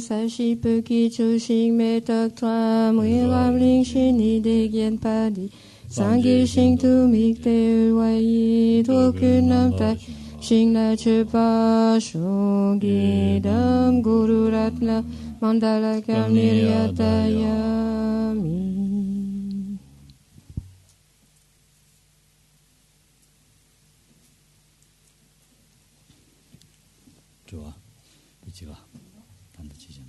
sa shi pu ki chu shing me tak tra mui lam ling shi ni de gen pa di sang gi shing tu mi te wai yi tu ku nam tai shing la che pa shung gi dam guru ratna mandala kamiriyatayami. 좋아. 이치가 단다 치잖아.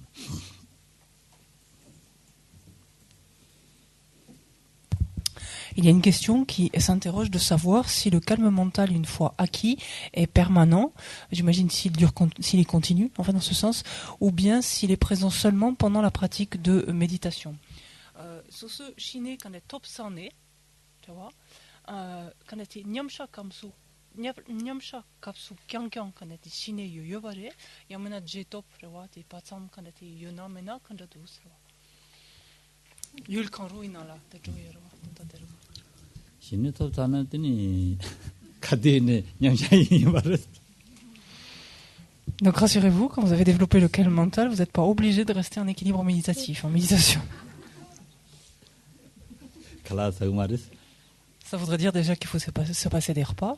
Il y a une question qui s'interroge de savoir si le calme mental, une fois acquis, est permanent, j'imagine s'il est continu, enfin dans ce sens, ou bien s'il est présent seulement pendant la pratique de méditation. Sur ce chiné quand est top sané, tu vois, quand est nyamsha kamsu, nyamsha kapsu kyang quand est chiné yoyobare, yamena jetop, tu vois, t'es pas sam quand est yona mena quand est douce. Yul kanru inala, te joyero, t'entendez. 신의 톱사는더니 가디네 냥샤이 말했어. Donc rassurez-vous, quand vous avez développé le calme mental, vous n'êtes pas obligé de rester en équilibre méditatif, en méditation. Ça voudrait dire déjà qu'il faut se passer des repas.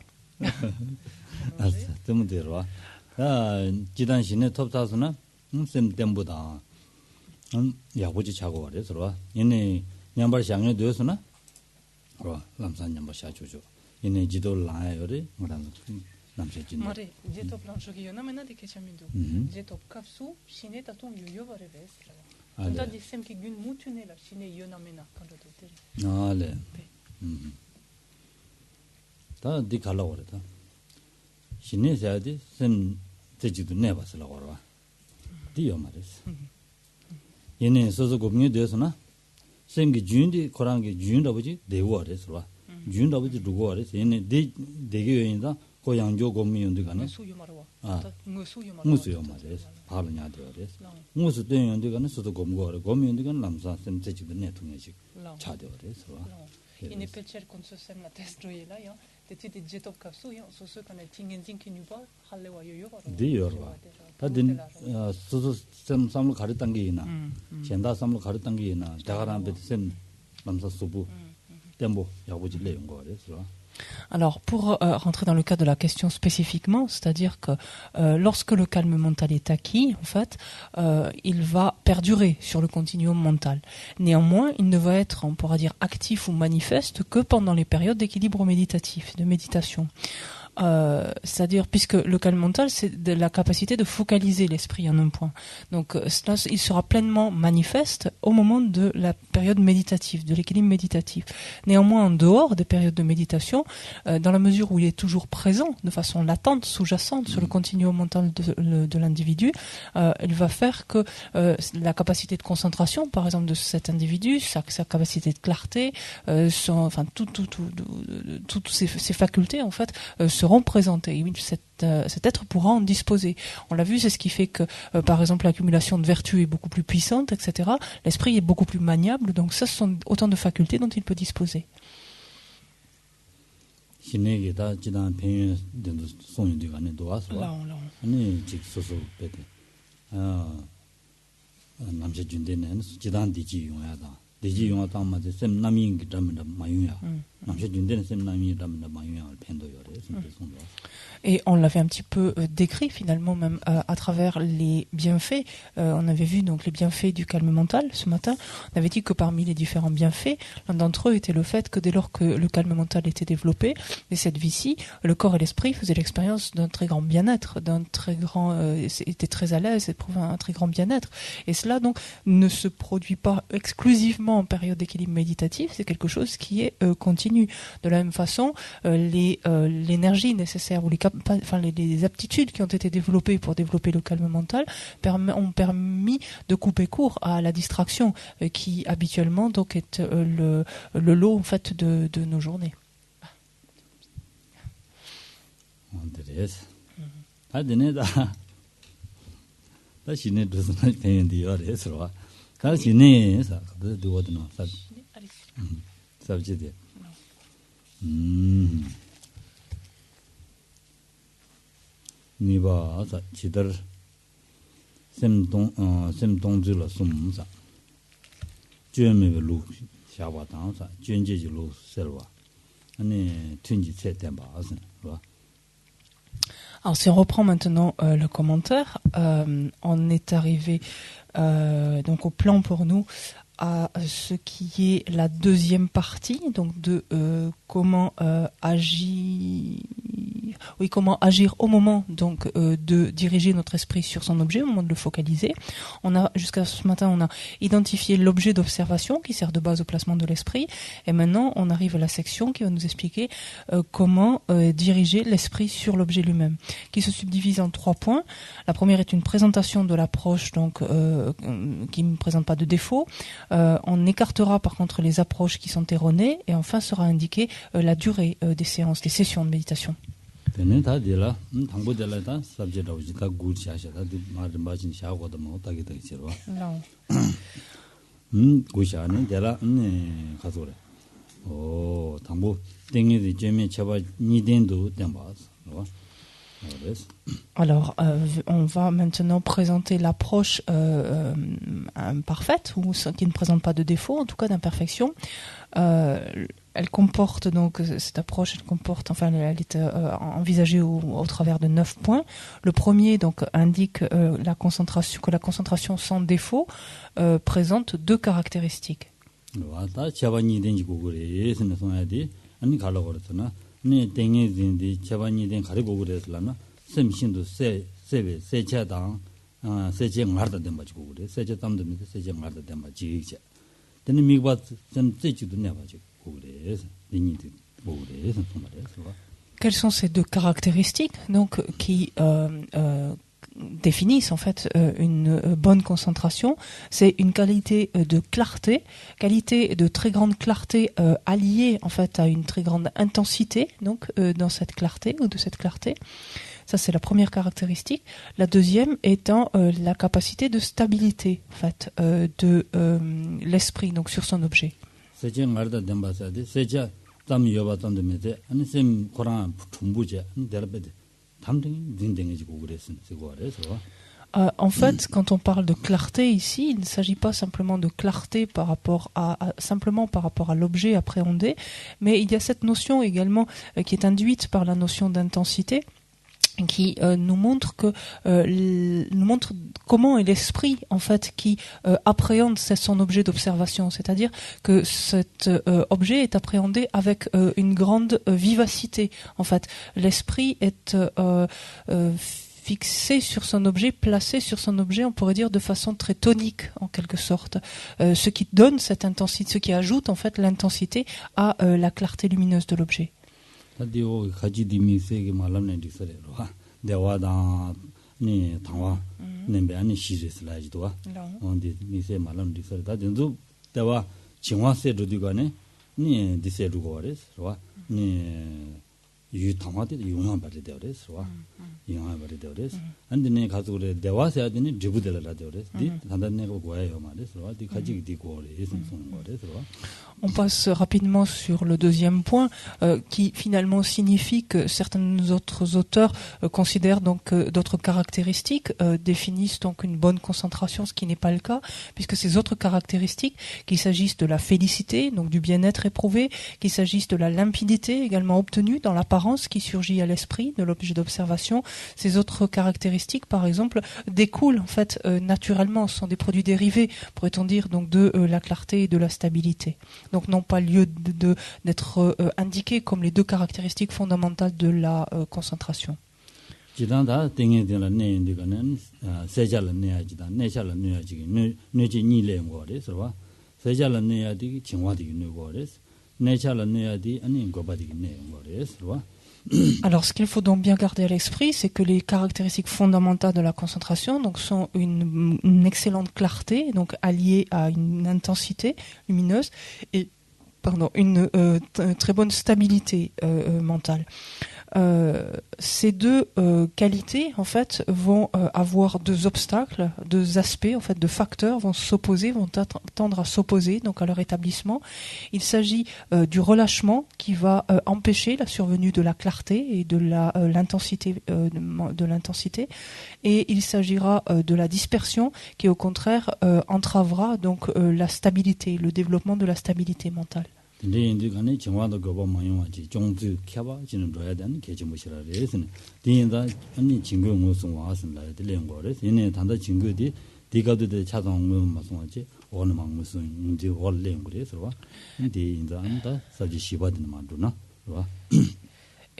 Mare, jetop lanchogi yona mena de kechamindo. Jetop kapsu, shine tatum yoyo bareves. Tunda di sem ki gun mutune la shine yona mena quand je te dis. Ah le. Ta di kala ore ta. Shine sayadi sem tejidu ne basla gorwa. Di yo mares. Yene sozo gobnye deosna. Sem ki jundi korangi junda buji dewo areswa. Junda buji dugo ares. Yene de dege yoinda 고양조 고미연들가네 아 무수요마레스 바르냐데오레스 무수 되연들가네 수도 고무고레 고미연들가네 남사 셈제지도 내통해지 차데오레스 와 이네 펠체르 콘소셈 나 테스트로이라 야 데티디 제톱 kapsu 야 소소 카네 팅겐진 키뉴바 할레와 요요바로 디요르바 다딘 수수 셈 삼을 가르던 게 있나 젠다 삼을 가르던 게 있나 다가란 베셈 남사 수부 템보 야보지 내용 거레스 와 Alors, pour rentrer dans le cas de la question spécifiquement, c'est-à-dire que lorsque le calme mental est acquis, en fait, il va perdurer sur le continuum mental. Néanmoins, il ne va être, on pourra dire, actif ou manifeste que pendant les périodes d'équilibre méditatif, de méditation. C'est-à-dire, puisque le calme mental, c'est de la capacité de focaliser l'esprit en un point. Donc, cela, il sera pleinement manifeste au moment de la période méditative, de l'équilibre méditatif. Néanmoins, en dehors des périodes de méditation, dans la mesure où il est toujours présent, de façon latente, sous-jacente, sur le continuum mental de l'individu, il va faire que la capacité de concentration, par exemple, de cet individu, sa capacité de clarté, toutes ses facultés, en fait, seront présentées. Cet être pourra en disposer. On l'a vu, c'est ce qui fait que, par exemple, l'accumulation de vertus est beaucoup plus puissante, etc. L'esprit est beaucoup plus maniable, donc ça, ce sont autant de facultés dont il peut disposer. Et on l'avait un petit peu décrit finalement même à travers les bienfaits. On avait vu donc les bienfaits du calme mental ce matin. On avait dit que parmi les différents bienfaits, l'un d'entre eux était le fait que dès lors que le calme mental était développé, et cette vie-ci, le corps et l'esprit faisaient l'expérience d'un très grand bien-être, étaient très à l'aise, éprouvaient un très grand bien-être. Et cela donc ne se produit pas exclusivement en période d'équilibre méditatif, c'est quelque chose qui est continu. De la même façon, l'énergie nécessaire ou les aptitudes qui ont été développées pour développer le calme mental ont permis de couper court à la distraction qui habituellement donc est le lot en fait de nos journées. 니바 지들 sem dong zhi le sum sa juan me lu xia wa dang sa juan ji lu se wa ani tun ji ce den ba asen wa. Alors si on reprend maintenant le commentaire, on est arrivé donc au plan pour nous à ce qui est la deuxième partie, donc de comment agir au moment donc de diriger notre esprit sur son objet, au moment de le focaliser. Jusqu'à ce matin, on a identifié l'objet d'observation qui sert de base au placement de l'esprit, et maintenant on arrive à la section qui va nous expliquer comment diriger l'esprit sur l'objet lui-même, qui se subdivise en 3 points. La première est une présentation de l'approche, donc qui ne présente pas de défaut. On écartera par contre les approches qui sont erronées, et enfin sera indiquée la durée des séances, des sessions de méditation. Alors, on va maintenant présenter l'approche parfaite, ou qui ne présente pas de défaut, en tout cas d'imperfection. Elle comporte donc, cette approche, elle est envisagée au travers de 9 points. Le premier donc indique que la concentration sans défaut présente 2 caractéristiques. 네 땡이진디 차반이된 가리고 그랬을라나 셈신도 세체당 세체 말다 된 가지고 그래 세체 담도 밑에 세체 말다 된 가지고 이제 근데 미국 좀 찌지도 내 가지고 그래 니니도 뭐 그래 정말이야. Quelles sont ces 2 caractéristiques donc qui définissent en fait une bonne concentration? C'est une qualité de clarté, qualité de très grande clarté alliée en fait à une très grande intensité donc dans cette clarté ou de cette clarté. Ça c'est la première caractéristique. La deuxième étant la capacité de stabilité en fait de l'esprit donc sur son objet. En fait, quand on parle de clarté ici, il ne s'agit pas simplement de clarté simplement par rapport à l'objet appréhendé, mais il y a cette notion également qui est induite par la notion d'intensité, qui nous montre comment est l'esprit en fait qui appréhende son objet d'observation, c'est-à-dire que cet objet est appréhendé avec une grande vivacité. En fait, l'esprit est fixé sur son objet, placé sur son objet, on pourrait dire de façon très tonique en quelque sorte, ce qui donne cette intensité, ce qui ajoute en fait l'intensité à la clarté lumineuse de l'objet. 다디오 가지디 미세게 말람네 디서레로 대화다 네 당화 네베 아니 시제슬라지도와 온디 미세 말람 디서다 된도 대화 징화세도 디가네 네 디세루고 그래서 네 당화데 용한 바리 되어서 용한 바리 되어서 안드네 가서 그래 대화세야 되니 드부들라 되어서 디 단단네고 고야요 말해서 디 가지기 디고 그래서 손 거래서. On passe rapidement sur le deuxième point qui finalement signifie que certains autres auteurs considèrent donc d'autres caractéristiques définissent donc une bonne concentration, ce qui n'est pas le cas, puisque ces autres caractéristiques, qu'il s'agisse de la félicité, donc du bien-être éprouvé, qu'il s'agisse de la limpidité également obtenue dans l'apparence qui surgit à l'esprit de l'objet d'observation, ces autres caractéristiques par exemple découlent en fait naturellement, sont des produits dérivés, pourrait-on dire, donc de la clarté et de la stabilité. Donc n'ont pas lieu d'être indiqués comme les 2 caractéristiques fondamentales de la concentration. Alors, ce qu'il faut donc bien garder à l'esprit, c'est que les caractéristiques fondamentales de la concentration donc, sont une excellente clarté, donc alliée à une intensité lumineuse, et une très bonne stabilité mentale. Ces deux qualités, en fait, vont avoir deux obstacles, deux aspects, en fait, deux facteurs vont s'opposer, vont tendre à s'opposer, donc à leur établissement. Il s'agit du relâchement qui va empêcher la survenue de la clarté et de l'intensité, et il s'agira de la dispersion qui, au contraire, entravera donc la stabilité, le développement de la stabilité mentale.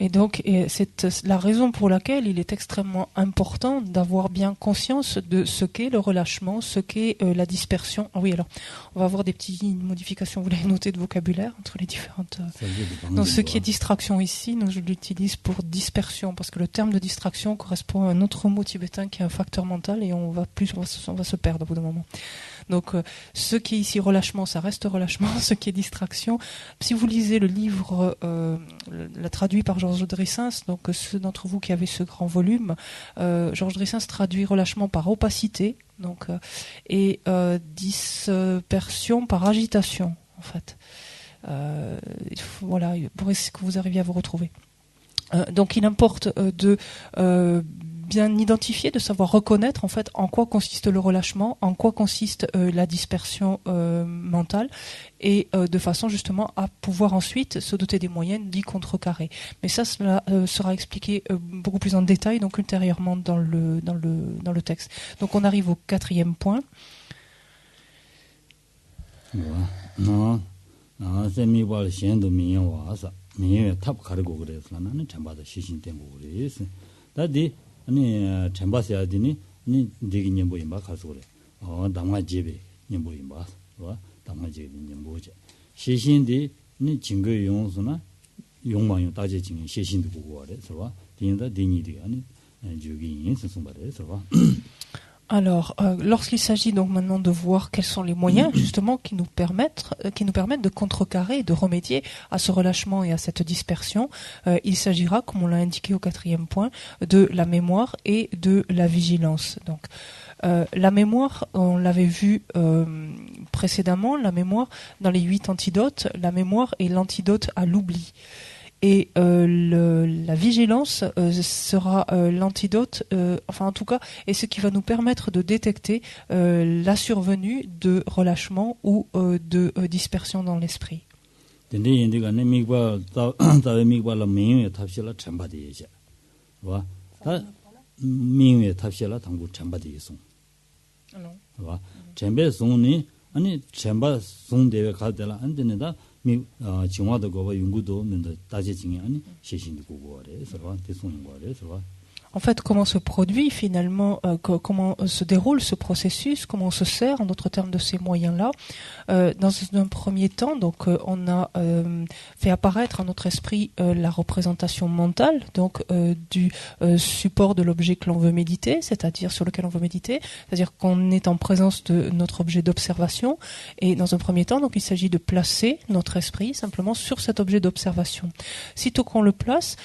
Et donc, c'est la raison pour laquelle il est extrêmement important d'avoir bien conscience de ce qu'est le relâchement, ce qu'est la dispersion. Ah oui, alors, on va avoir des petites modifications, vous l'avez noté, de vocabulaire entre les différentes... Donc, ce qui est distraction ici, nous, je l'utilise pour dispersion, parce que le terme de distraction correspond à un autre mot tibétain qui est un facteur mental, et on va se perdre au bout d'un moment. Donc, ce qui est ici relâchement, ça reste relâchement. Ce qui est distraction, si vous lisez le livre, la traduit par Georges Dressens, donc ceux d'entre vous qui avez ce grand volume, Georges Dressens traduit relâchement par opacité, donc et dispersion par agitation, en fait. Voilà, pour essayer que vous arriviez à vous retrouver. Donc, il importe de bien identifier, de savoir reconnaître en fait en quoi consiste le relâchement, en quoi consiste la dispersion mentale, et de façon justement à pouvoir ensuite se doter des moyens d'y contrecarrer. Mais ça, cela sera expliqué beaucoup plus en détail donc ultérieurement dans le texte. Donc on arrive au 4e point. 아니 쳔바스야 되니 니 되게 녀보 임바 가서 그래 담아 집에 녀보 임바 와 담아 집에 녀보지 시신디 니 증거 용수나 용망용 다제 증 시신도 보고 와래 그래서 딘다 딘이디 아니 저기 인스 송바래 그래서 Alors, lorsqu'il s'agit donc maintenant de voir quels sont les moyens justement qui nous permettent de contrecarrer et de remédier à ce relâchement et à cette dispersion, il s'agira, comme on l'a indiqué au 4e point, de la mémoire et de la vigilance. Donc, la mémoire, on l'avait vu précédemment, la mémoire dans les 8 antidotes, la mémoire est l'antidote à l'oubli. Et la vigilance sera l'antidote, enfin en tout cas, est ce qui va nous permettre de détecter la survenue de relâchement ou de dispersion dans l'esprit. En fait, comment se produit finalement, comment se déroule ce processus, comment on se sert, en d'autres termes, de ces moyens-là. Dans un premier temps, donc, on a fait apparaître à notre esprit la représentation mentale, donc du support de l'objet que l'on veut méditer, c'est-à-dire sur lequel on veut méditer, c'est-à-dire qu'on est en présence de notre objet d'observation. Et dans un premier temps, donc, il s'agit de placer notre esprit simplement sur cet objet d'observation. Sitôt qu'on le place,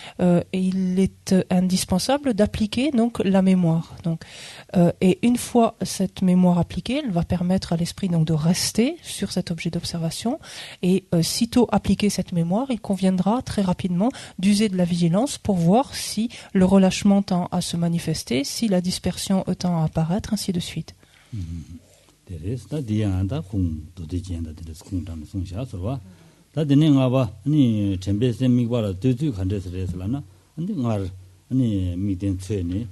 il est indispensable d'appliquer donc la mémoire. Donc, et une fois cette mémoire appliquée, elle va permettre à l'esprit donc de rester sur cet objet d'observation. Et sitôt appliquer cette mémoire, il conviendra très rapidement d'user de la vigilance pour voir si le relâchement tend à se manifester, si la dispersion tend à apparaître, ainsi de suite. 아니 미된 트네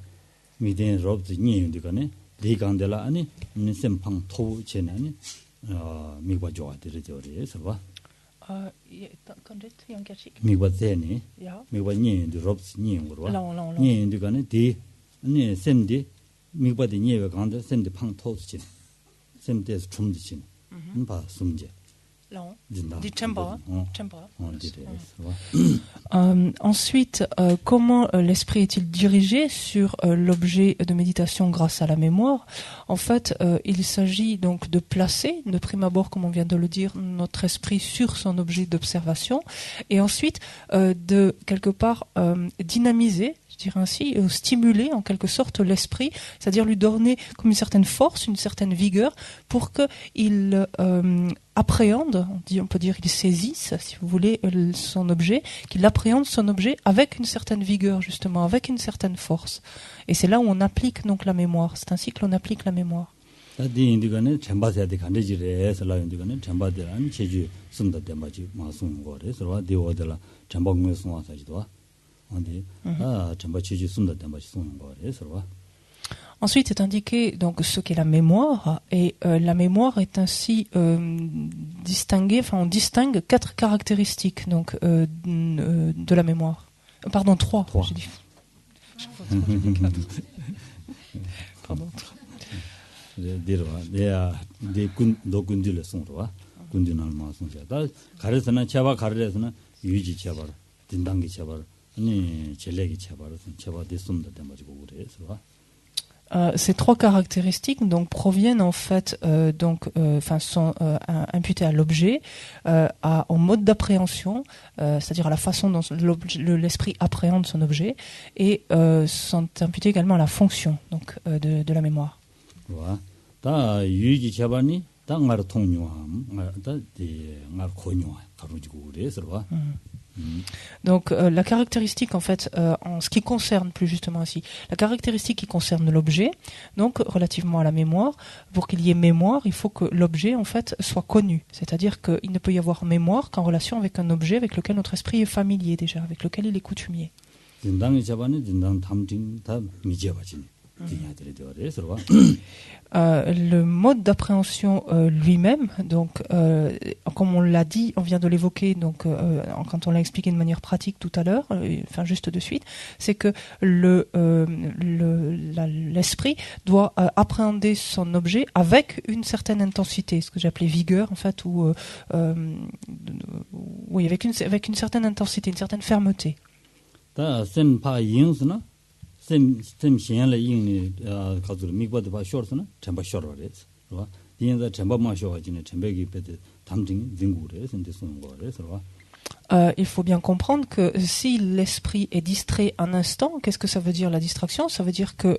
미된 robs 니인디가네 리강데라 아니 셈팡 토 제나니 미과 좋아들어져서 봐 미과 제니 미과 니인디 robs 니인으로 니인디가네 디 아니 셈디 미과디 니에 강데 셈디 팡 토스진 셈데스 춤디진 봐 숨제 Là, 진다. dit Chembra. Ensuite, comment l'esprit est-il dirigé sur l'objet de méditation grâce à la mémoire? En fait, il s'agit donc de placer, de prime abord, comme on vient de le dire, notre esprit sur son objet d'observation, et ensuite de quelque part dynamiser, je dirais ainsi, stimuler en quelque sorte l'esprit, c'est-à-dire lui donner comme une certaine force, une certaine vigueur, pour qu'il appréhende, on peut dire il saisisse, si vous voulez, son objet, qu'il appréhende son objet avec une certaine vigueur, justement, avec une certaine force. Et c'est là où on applique donc la mémoire. C'est ainsi que l'on applique la mémoire. Ensuite est indiqué donc ce qu'est la mémoire, et la mémoire est ainsi distinguée, enfin on distingue 4 caractéristiques donc de la mémoire. Pardon, 3. J'ai dit. Pardon. Ces 3 caractéristiques donc proviennent en fait sont imputées à l'objet, au mode d'appréhension, c'est-à-dire à la façon dont l'esprit appréhende son objet, et sont imputées également à la fonction donc de la mémoire. Donc la caractéristique en fait en ce qui concerne plus justement ici, la caractéristique qui concerne l'objet, donc relativement à la mémoire, pour qu'il y ait mémoire, il faut que l'objet en fait soit connu, c'est-à-dire qu'il ne peut y avoir mémoire qu'en relation avec un objet avec lequel notre esprit est familier déjà, avec lequel il est coutumier. Le mode d'appréhension lui-même, donc comme on l'a dit, on vient de l'évoquer donc quand on l'a expliqué de manière pratique tout à l'heure, enfin juste de suite, c'est que l'esprit doit appréhender son objet avec une certaine intensité, ce que j'appelais vigueur en fait, ou oui, avec une certaine intensité, une certaine fermeté. 쌤 시행을 이응이 가지고 미국도 봐 쇼르스나 전부 쇼르레스 봐 디엔자 전부만 쇼가지네 전백이 베드 담징 징구레 선데 쓰는 거래서 il faut bien comprendre que si l'esprit est distrait un instant, qu'est-ce que ça veut dire la distraction? Ça veut dire que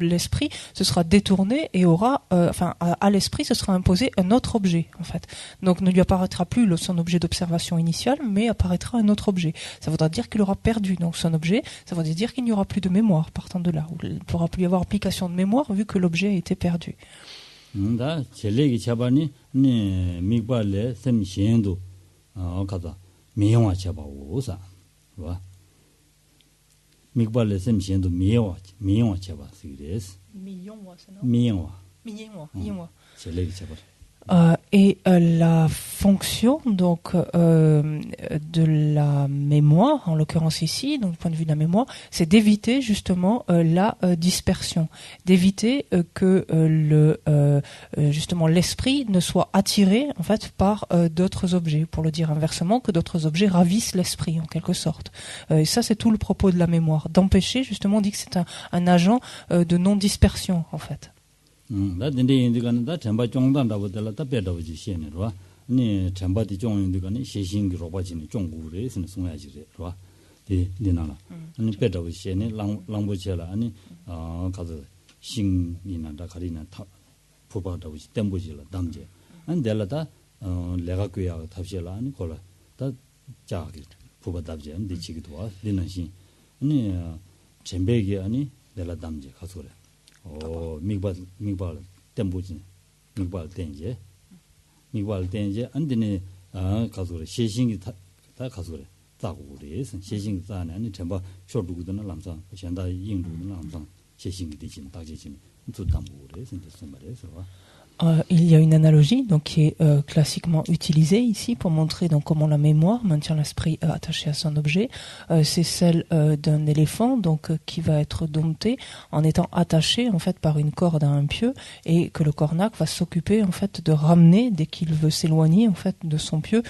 l'esprit se sera détourné et aura, à l'esprit se sera imposé un autre objet en fait. Donc ne lui apparaîtra plus son objet d'observation initial, mais apparaîtra un autre objet. Ça voudra dire qu'il aura perdu donc son objet. Ça voudra dire qu'il n'y aura plus de mémoire partant de là. Il ne pourra plus y avoir application de mémoire vu que l'objet a été perdu. 다 젤레기 차바니 네 미발레 쌤 시행도 가자. 미용화 쳐봐오사, 봐. 미국발레 셈시엔도 미용화 쳐봐, 쓰기레스. 미용화. 젤레기 쳐봐. Et la fonction donc de la mémoire, en l'occurrence ici, donc du point de vue de la mémoire, c'est d'éviter justement la dispersion, d'éviter que justement l'esprit ne soit attiré en fait par d'autres objets, pour le dire inversement, que d'autres objets ravissent l'esprit en quelque sorte. Et ça c'est tout le propos de la mémoire, d'empêcher justement, on dit que c'est un agent de non-dispersion en fait. 다 근데 인디가는 다 전바 종단다고 될다 배다오지 시에네로 니 전바디 종인디가는 시신기 로바지니 종구레스는 송야지레로 디나라 아니 배다오지 시에네 랑보체라 아니 가서 신이나다 가리나 부바다오지 땜보지라 담제 안 될라다 내가 그야 탑시라 아니 콜라 다 자기 부바답제 안디 지기도 와 디나신 아니 전백이 아니 될라 담제 가서래 미발 템보진 미발 땡제 안드네 가서래 시신이 다 가서래 자고 그래서 시신 자네 아니 전부 쇼두고는 남상 현다 인도는 남상 시신이 되진 다지진 좀 담고 그래서 말해서 Il y a une analogie donc qui est classiquement utilisée ici pour montrer donc comment la mémoire maintient l'esprit attaché à son objet. C'est celle d'un éléphant donc qui va être dompté en étant attaché en fait par une corde à un pieu et que le cornac va s'occuper en fait de ramener dès qu'il veut s'éloigner en fait de son pieu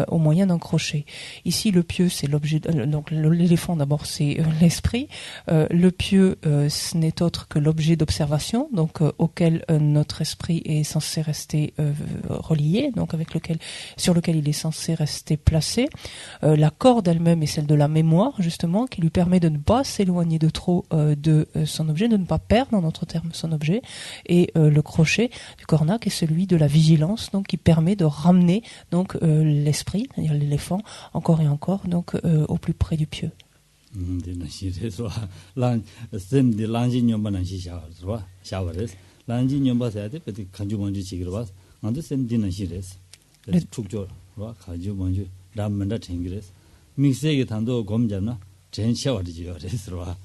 au moyen d'un crochet. Ici le pieu c'est l'objet donc l'éléphant d'abord c'est l'esprit. Le pieu ce n'est autre que l'objet d'observation donc auquel notre esprit est censé rester relié, donc sur lequel il est censé rester placé. La corde elle-même est celle de la mémoire, justement, qui lui permet de ne pas s'éloigner de trop de son objet, de ne pas perdre, en d'autres termes, son objet. Et le crochet du cornac est celui de la vigilance, donc qui permet de ramener donc l'esprit, c'est-à-dire l'éléphant, encore et encore, donc au plus près du pieu. 란지 녀바사야데 베디 간주 먼저 지기로 봐. 안데 셈디나 시레스. 축조 와 가주 먼저 남만다 챙기레스. 믹스에게 단도 검잡나 전샤와지요 레스로 와.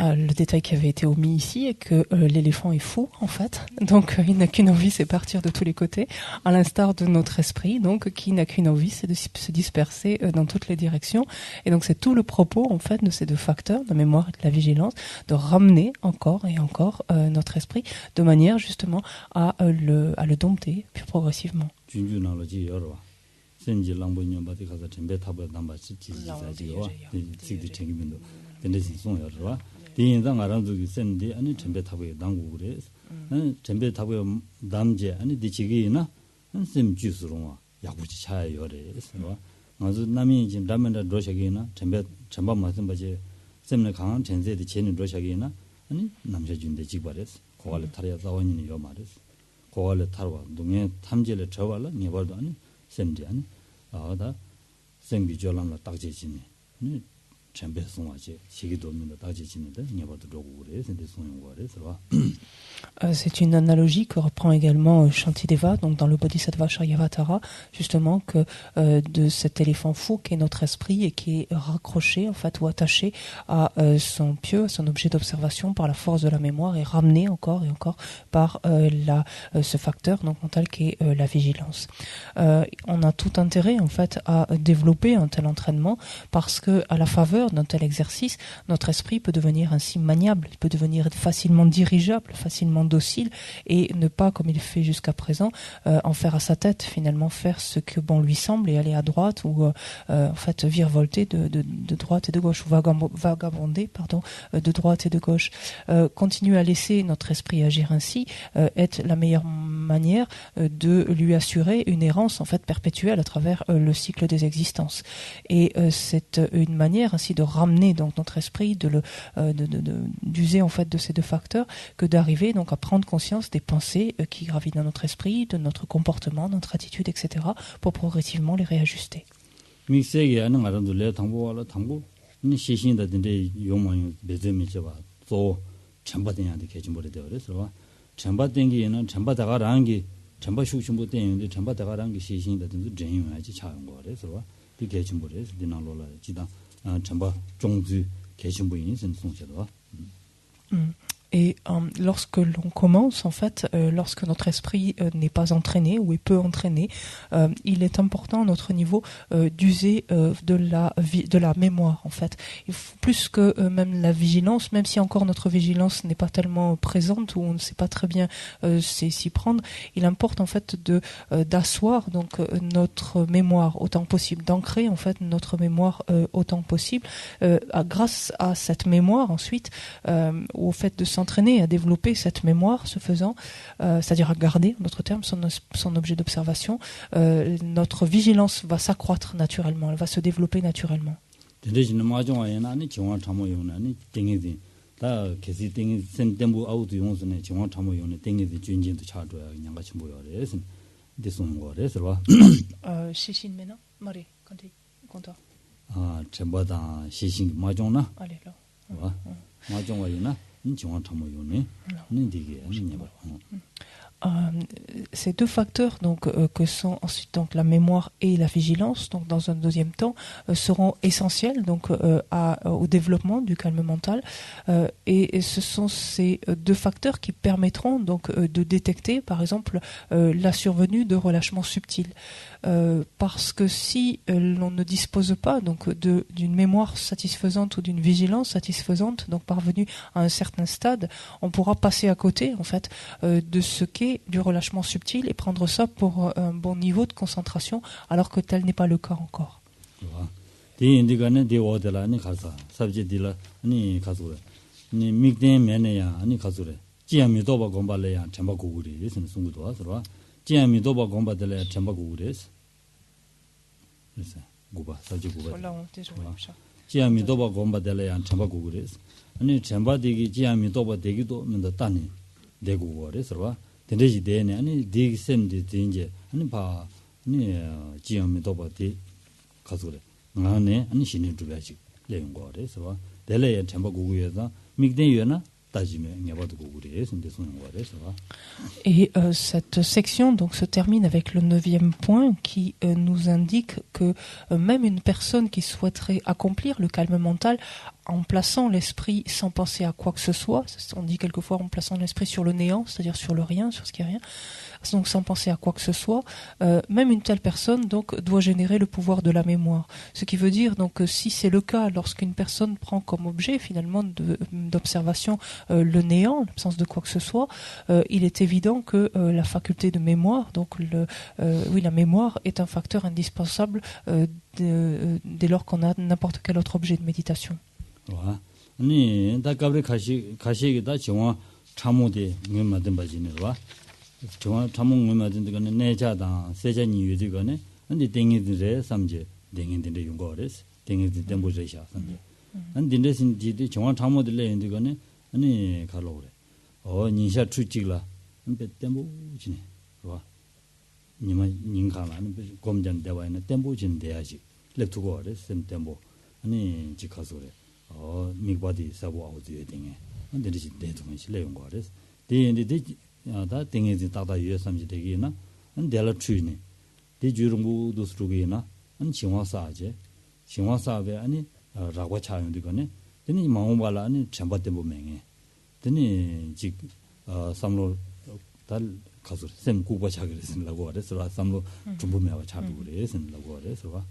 Le détail qui avait été omis ici est que l'éléphant est fou en fait, donc il n'a qu'une envie, c'est partir de tous les côtés, à l'instar de notre esprit, donc qui n'a qu'une envie, c'est de se disperser dans toutes les directions. Et donc c'est tout le propos en fait de ces deux facteurs, la mémoire et de la vigilance, de ramener encore et encore notre esprit de manière justement à le dompter puis progressivement. 디인상 알아두기 센데 아니 전배 타고에 당고 그래. 전배 타고에 남제 아니 디치기나 쌤 주스로와 야구지 차요 그래서 아주 남이 지금 라면다 로샤기나 전배 말씀 바지 쌤네 강한 전세의 제는 로샤기나 아니 남자 준대 지발했어. 고갈에 타려 자원이니 요 말했어. 고갈에 타러 동에 탐제를 저발라 네발도 아니 쌤디 아니 아다 쌤비 졸람라 딱제지니. C'est une analogie que reprend également Shantideva, donc dans le Bodhisattva Charyavatara, justement que de cet éléphant fou qui est notre esprit et qui est raccroché en fait ou attaché à son pieu, à son objet d'observation par la force de la mémoire et ramené encore et encore par ce facteur donc mental qui est la vigilance. On a tout intérêt en fait à développer un tel entraînement parce que à la faveur d'un tel exercice, notre esprit peut devenir ainsi maniable, il peut devenir facilement dirigeable, facilement docile et ne pas, comme il fait jusqu'à présent, en faire à sa tête, finalement faire ce que bon lui semble et aller à droite ou en fait virevolter de droite et de gauche ou vagabonder de droite et de gauche. Continuer à laisser notre esprit agir ainsi est la meilleure manière de lui assurer une errance en fait perpétuelle à travers le cycle des existences. Et c'est une manière ainsi de ramener donc notre esprit, d'user en fait de ces deux facteurs, que d'arriver donc à prendre conscience des pensées qui gravitent dans notre esprit, de notre comportement, notre attitude, etc., pour progressivement les réajuster. Et lorsque l'on commence, en fait, lorsque notre esprit n'est pas entraîné ou est peu entraîné, il est important à notre niveau d'user de la mémoire, en fait. Il faut plus que même la vigilance, même si encore notre vigilance n'est pas tellement présente ou on ne sait pas très bien s'y prendre, il importe en fait d'asseoir donc notre mémoire autant possible, d'ancrer en fait notre mémoire autant possible, grâce à cette mémoire ensuite, au fait de s'entraîner à développer cette mémoire, ce faisant, c'est-à-dire à garder, en d'autres termes, son objet d'observation, notre vigilance va s'accroître naturellement, elle va se développer naturellement. Ces deux facteurs donc que sont ensuite donc la mémoire et la vigilance donc dans un deuxième temps seront essentiels donc au développement du calme mental et ce sont ces deux facteurs qui permettront donc de détecter par exemple la survenue de relâchements subtils parce que si l'on ne dispose pas donc d'une mémoire satisfaisante ou d'une vigilance satisfaisante donc parvenue à un certain stade, on pourra passer à côté en fait de ce qu'est du relâchement subtil et prendre ça pour un bon niveau de concentration alors que tel n'est pas le cas encore. Tendeji dene ani dig sem de tinje ani pa ni jiami doba de kazure ngane ani shine dubaji leung go re so dele ya chamba gugu yeza migden yena tajime ngabadu gugu re sinde son go re so. Et cette section donc se termine avec le 9e point qui nous indique que même une personne qui souhaiterait accomplir le calme mental en plaçant l'esprit sans penser à quoi que ce soit, on dit quelquefois en plaçant l'esprit sur le néant, c'est-à-dire sur le rien, sur ce qui est rien, donc sans penser à quoi que ce soit, même une telle personne donc doit générer le pouvoir de la mémoire. Ce qui veut dire donc que si c'est le cas lorsqu'une personne prend comme objet finalement d'observation le néant, l'absence de quoi que ce soit, il est évident que la faculté de mémoire, donc la mémoire est un facteur indispensable dès lors qu'on a n'importe quel autre objet de méditation. Ni da gabre kashi da jiwa chamu de ngema den baji ne ba jiwa chamu ngema den de ne neja da seja ni yu de ne andi dengi de samje dengi de yung go res dengi de dembo je sha samje andi de sin ji de jiwa chamu de le de ne ani ka lo re ni sha chu ji la be dembo ji ne ba ni ma ning ka la ne gom jan de wa ne dembo jin de ya ji le tu go res sem dembo ani ji ka so re 미과디 사고 아우디에 등에 근데지 대통령이 실내용 거래서 대인데 다 등에지 다다 유삼지 되기나 안델라 추이네 대주름부도 수르기나 안 징화사제 징화사베 아니 라고 차용도 거네 되니 마음발라 아니 잠바때 보면에 되니 지 삼로 달 가서 샘 구바 차기를 그래서 삼로 중부매와 차도 그래서 그래서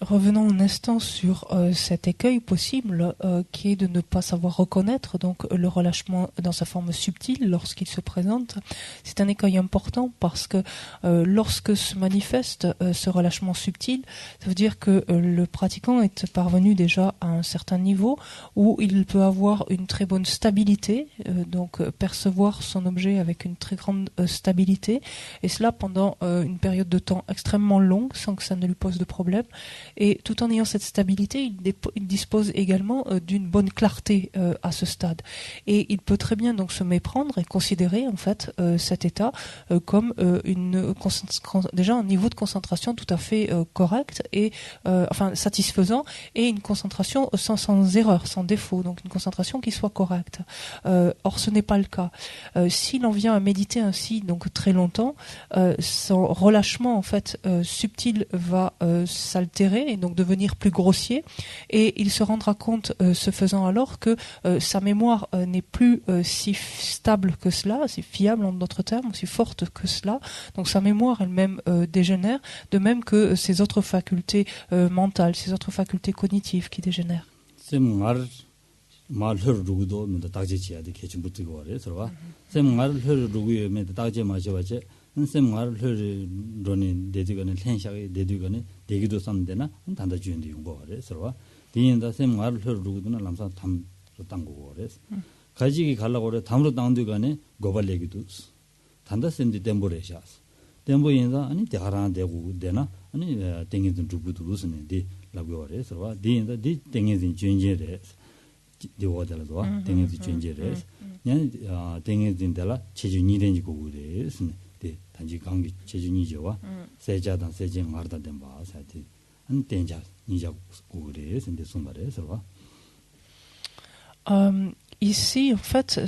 Revenons un instant sur cet écueil possible qui est de ne pas savoir reconnaître donc le relâchement dans sa forme subtile lorsqu'il se présente. C'est un écueil important parce que lorsque se manifeste ce relâchement subtil, ça veut dire que le pratiquant est parvenu déjà à un certain niveau où il peut avoir une très bonne stabilité, donc percevoir son objet avec une très grande stabilité, et cela pendant une période de temps extrêmement longue sans que ça ne lui pose de problème. Et tout en ayant cette stabilité, il dispose également d'une bonne clarté à ce stade. Et il peut très bien donc se méprendre et considérer en fait cet état comme déjà un niveau de concentration tout à fait correct et satisfaisant, et une concentration sans erreur, sans défaut, donc une concentration qui soit correcte. Or ce n'est pas le cas. Si l'on vient à méditer ainsi donc très longtemps, son relâchement en fait subtil va s'altérer et donc devenir plus grossier, et il se rendra compte ce faisant alors que sa mémoire n'est plus si stable que cela, si fiable en d'autres termes, aussi forte que cela, donc sa mémoire elle-même dégénère, de même que ses autres facultés mentales, ses autres facultés cognitives qui dégénèrent. semar roni dedigane lenshage dedigane degido samdena tanda jundi yungore serwa dinda semar ruguduna lamsa tham tango gores 가지기 갈라고 그래 담으로 당도가네 고발레기도 단다 셈디 템보레샤스 템보인자 아니 대하란 되고 되나 아니 땡이든 두부도 무슨데 라고래 서와 디인자 디 땡이든 준제레 디워달도 땡이든 준제레 냥 땡이든 달라 체주니된지 고고래 데 단지 강기 체주니죠와 세자단 세진 말다 된바 사티 안 땡자 니자 고고래 근데 손발에 서와 ici, en fait,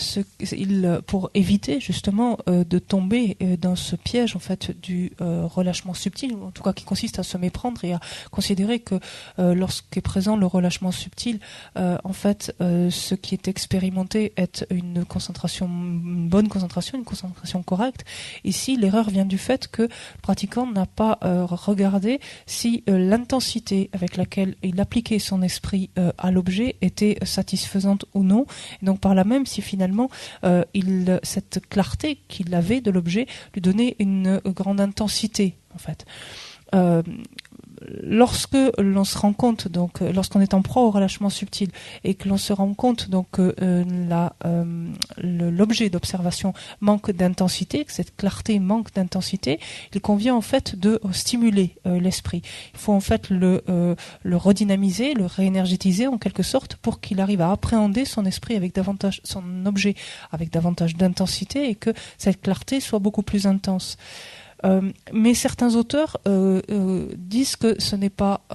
pour éviter justement de tomber dans ce piège en fait du relâchement subtil, ou en tout cas qui consiste à se méprendre et à considérer que lorsqu'est présent le relâchement subtil, en fait, ce qui est expérimenté est une bonne concentration, une concentration correcte. Ici, l'erreur vient du fait que le pratiquant n'a pas regardé si l'intensité avec laquelle il appliquait son esprit à l'objet était satisfaisante ou non. Et donc par là même, si finalement cette clarté qu'il avait de l'objet lui donnait une grande intensité, en fait. Lorsque l'on se rend compte, donc, lorsqu'on est en proie au relâchement subtil et que l'on se rend compte donc que l'objet d'observation manque d'intensité, que cette clarté manque d'intensité, il convient en fait de stimuler l'esprit. Il faut en fait le redynamiser, le réénergétiser en quelque sorte pour qu'il arrive à appréhender son esprit avec davantage, son objet avec davantage d'intensité et que cette clarté soit beaucoup plus intense. Mais certains auteurs disent que ce n'est pas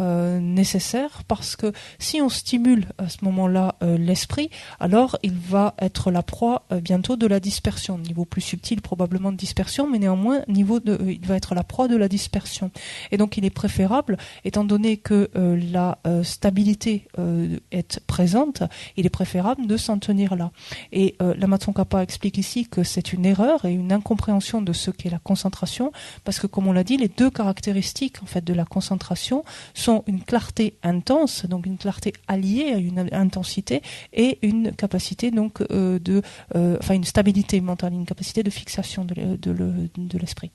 nécessaire parce que si on stimule à ce moment-là l'esprit, alors il va être la proie bientôt de la dispersion, niveau plus subtil probablement de dispersion, mais néanmoins il va être la proie de la dispersion. Et donc il est préférable, étant donné que la stabilité est présente, il est préférable de s'en tenir là. Et Lama Tsongkhapa explique ici que c'est une erreur et une incompréhension de ce qu'est la concentration. Parce que, comme on l'a dit, les deux caractéristiques en fait de la concentration sont une clarté intense, donc une clarté alliée à une intensité, et une capacité donc une stabilité mentale, une capacité de fixation de l'esprit.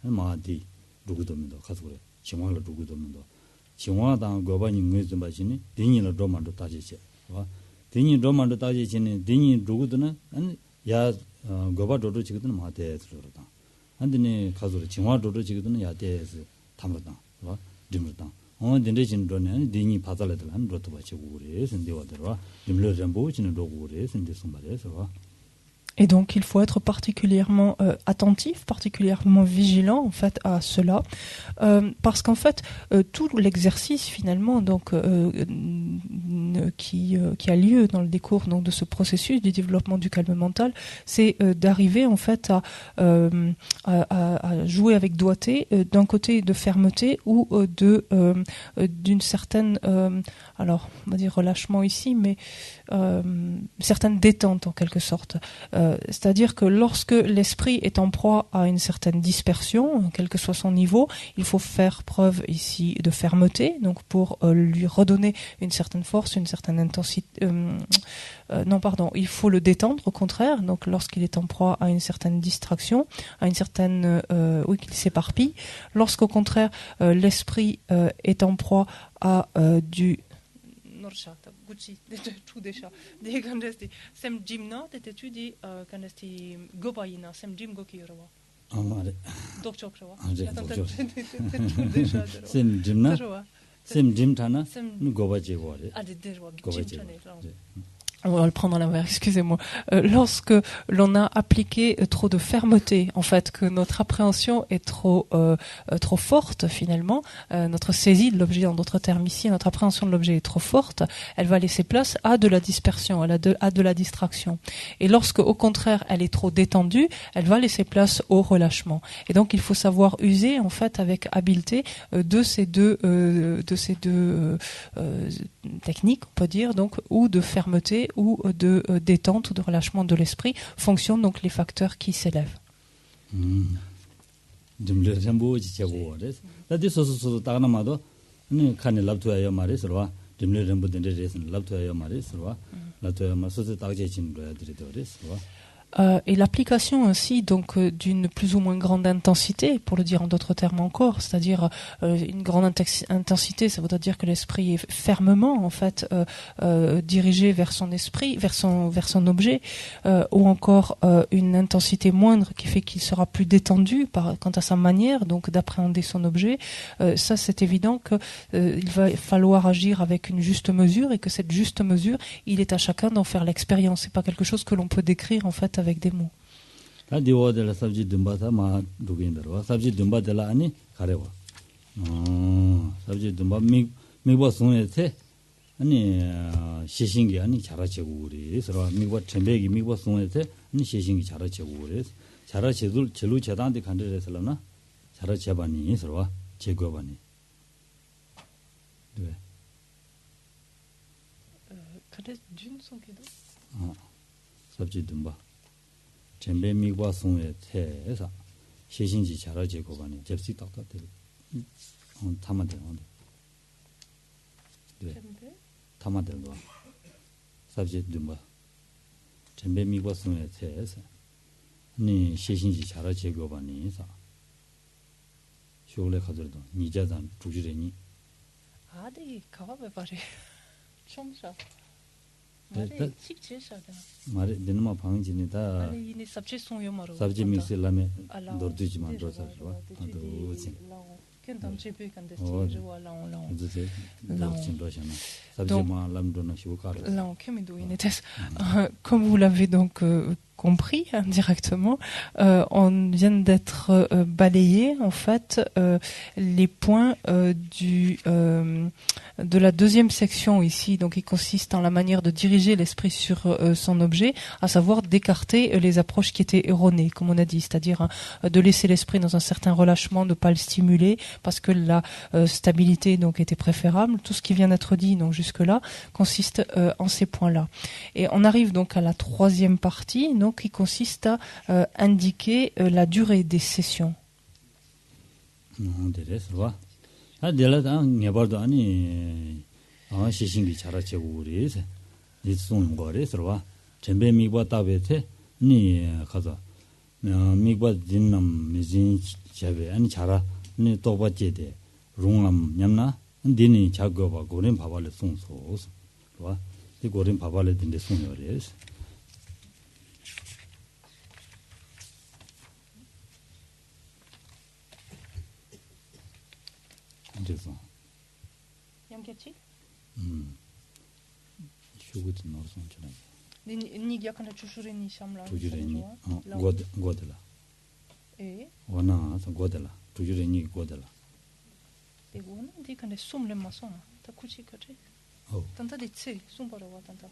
마디 누구도면도 가서 그래. 정말로 누구도면도. 정화당 고반이 무슨 바지니? din이로 로만도 따지지. 와. din이 로만도 따지지니 din이 누구도는 아니 야 고바도도 지거든 마대에서 그러다. 안드니 가서 정화도도 지거든 야대에서 담으다. 와. dim르다. 근데 진도는 din이 받아라들 한 로도 바치고 그래. 선대와들와 dim르전 보지는 로고 그래. 선대 손발에서 와. Et donc, il faut être particulièrement attentif, particulièrement vigilant en fait à cela, parce qu'en fait, tout l'exercice finalement donc qui a lieu dans le décours donc de ce processus du développement du calme mental, c'est d'arriver en fait à jouer avec doigté, d'un côté de fermeté ou d'une certaine, alors on va dire relâchement ici, mais certaine détente en quelque sorte. C'est-à-dire que lorsque l'esprit est en proie à une certaine dispersion, quel que soit son niveau, il faut faire preuve ici de fermeté, donc pour lui redonner une certaine force, une certaine intensité. Il faut le détendre au contraire. Donc lorsqu'il est en proie à une certaine distraction, à une certaine, qu'il s'éparpille. Lorsqu'au contraire l'esprit est en proie à du Gucci, tout déjà. Des gandesti, sem gymna, t'étais-tu dit gandesti gobaina, sem gym gokirawa. Amare. Dokchok rawa. Sem gymna. Sem gym tana. Gobaje wore. Ah, déjà. On va le prendre à l'envers, excusez-moi. Lorsque l'on a appliqué trop de fermeté, en fait, que notre appréhension est trop forte finalement, notre saisie de l'objet, en d'autres termes ici, notre appréhension de l'objet est trop forte, elle va laisser place à de la dispersion, à de la distraction. Et lorsque, au contraire, elle est trop détendue, elle va laisser place au relâchement. Et donc, il faut savoir user, en fait, avec habileté de ces deux techniques, on peut dire, donc, ou de fermeté ou de détente ou de relâchement de l'esprit, fonctionnent donc les facteurs qui s'élèvent. Et l'application ainsi donc d'une plus ou moins grande intensité, pour le dire en d'autres termes encore, c'est-à-dire une grande intensité, ça voudrait dire que l'esprit est fermement en fait dirigé vers son esprit, vers son objet, ou encore une intensité moindre qui fait qu'il sera plus détendu quant à sa manière donc d'appréhender son objet. Ça c'est évident que il va falloir agir avec une juste mesure et que cette juste mesure, il est à chacun d'en faire l'expérience. C'est pas quelque chose que l'on peut décrire en fait avec des mots. 디오델라 sabji dum바다 마 두긴더와 sabji dum바델라 아니 가래와 sabji dum바 미보 송에테 아니 시신기 아니 잘하체고 우리 서로 미보 쳔베기 미보 송에테 아니 시신기 잘하체고 우리 잘하체들 제루 제단데 간데래서나 잘하체바니 서로 제거바니 네 그래 준 송기도 sabji dum바 쳔베 미보 송에 태에서 시신지 잘하체고 바니 접시 딱딱들 타마데온데 네 타마데도 sabji dum바 쳔베 미보 송에 태에서 니 시신지 잘하체고 바니서 쇼레 가들도 니자단 주주레니 아디 가봐봐 봐래 총사 네, 말이 칙칙하다 말에 되는마 방진이다 아니 이네 sabji 송요마로 sabji 믹스라메 dordu지만 도사로 아도 진 켄담 제베 간데 어. 지와랑 이제 랑. 진도잖아 sabji만 람도나 시고카르 Là, ok, mais d'où il était. Comme vous l'avez donc compris indirectement, on vient d'être balayé en fait les points de la deuxième section ici, donc qui consiste en la manière de diriger l'esprit sur son objet, à savoir d'écarter les approches qui étaient erronées, comme on a dit, c'est-à-dire de laisser l'esprit dans un certain relâchement, de pas le stimuler, parce que la stabilité donc était préférable. Tout ce qui vient d'être dit donc jusque-là consiste en ces points-là. Et on arrive donc à la troisième partie, donc qui consiste à indiquer la durée des sessions. 데레스와 아델라다 녀버도 아니 시신기 잘하체고 우리 이송 거래서와 쳔베 미과 따베테 니 가서 미과 진남 미진 제베 아니 잘아 니 또바제데 롱람 냠나 니니 작거바 고린 바발레 송소스 와 이 고린 바발레 딘데 송여레스 그래서 양계치? 쇼고지 넣어서잖아. 니 약간 주슈레니 샴라. 주주레니 고들라. 에? 원아 고들라. 주주레니 고들라. 이거는 디간에 숨레 마송. 다 쿠치 거지. tanto di tse sumparwa tanta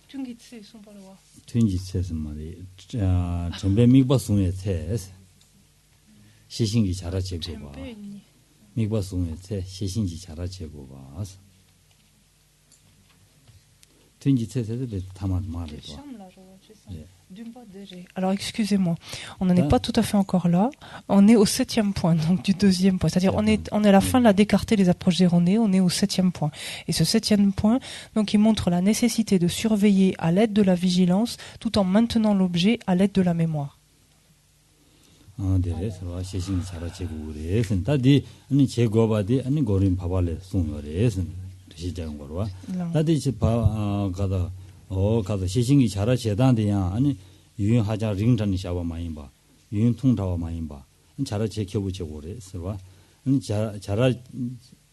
tungi tse sumparwa tungi tse 말이 전배 미바송에 tse 시신기 잘하체고 봐 미바송에 tse 시신기 잘하체고 봐 tungi tse도 다만 말해 봐 Alors excusez-moi, on n'en est pas tout à fait encore là. On est au 7e point, donc du 2e point. C'est-à-dire on est à la fin de la d'écarter les approches erronées. On est au 7e point. Et ce 7e point, donc, il montre la nécessité de surveiller à l'aide de la vigilance, tout en maintenant l'objet à l'aide de la mémoire. 가서 시신기 잘하 제단데야 아니 유인하자 링전이 샤바 많이 봐 유인 통타와 많이 봐 잘하 제켜부 제고래 서와 아니 잘하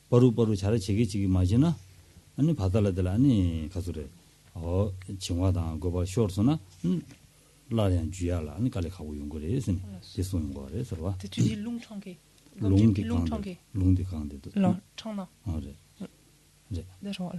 버루 잘하 제기지기 맞이나 아니 받달라들 아니 가서래 정화당 거봐 쇼르스나 라량 주야라 아니 갈래 가고 용 거래 있으니 됐소인 거래 서와 tu 롱창게 롱디강데도 롱창나 그래 D'accord.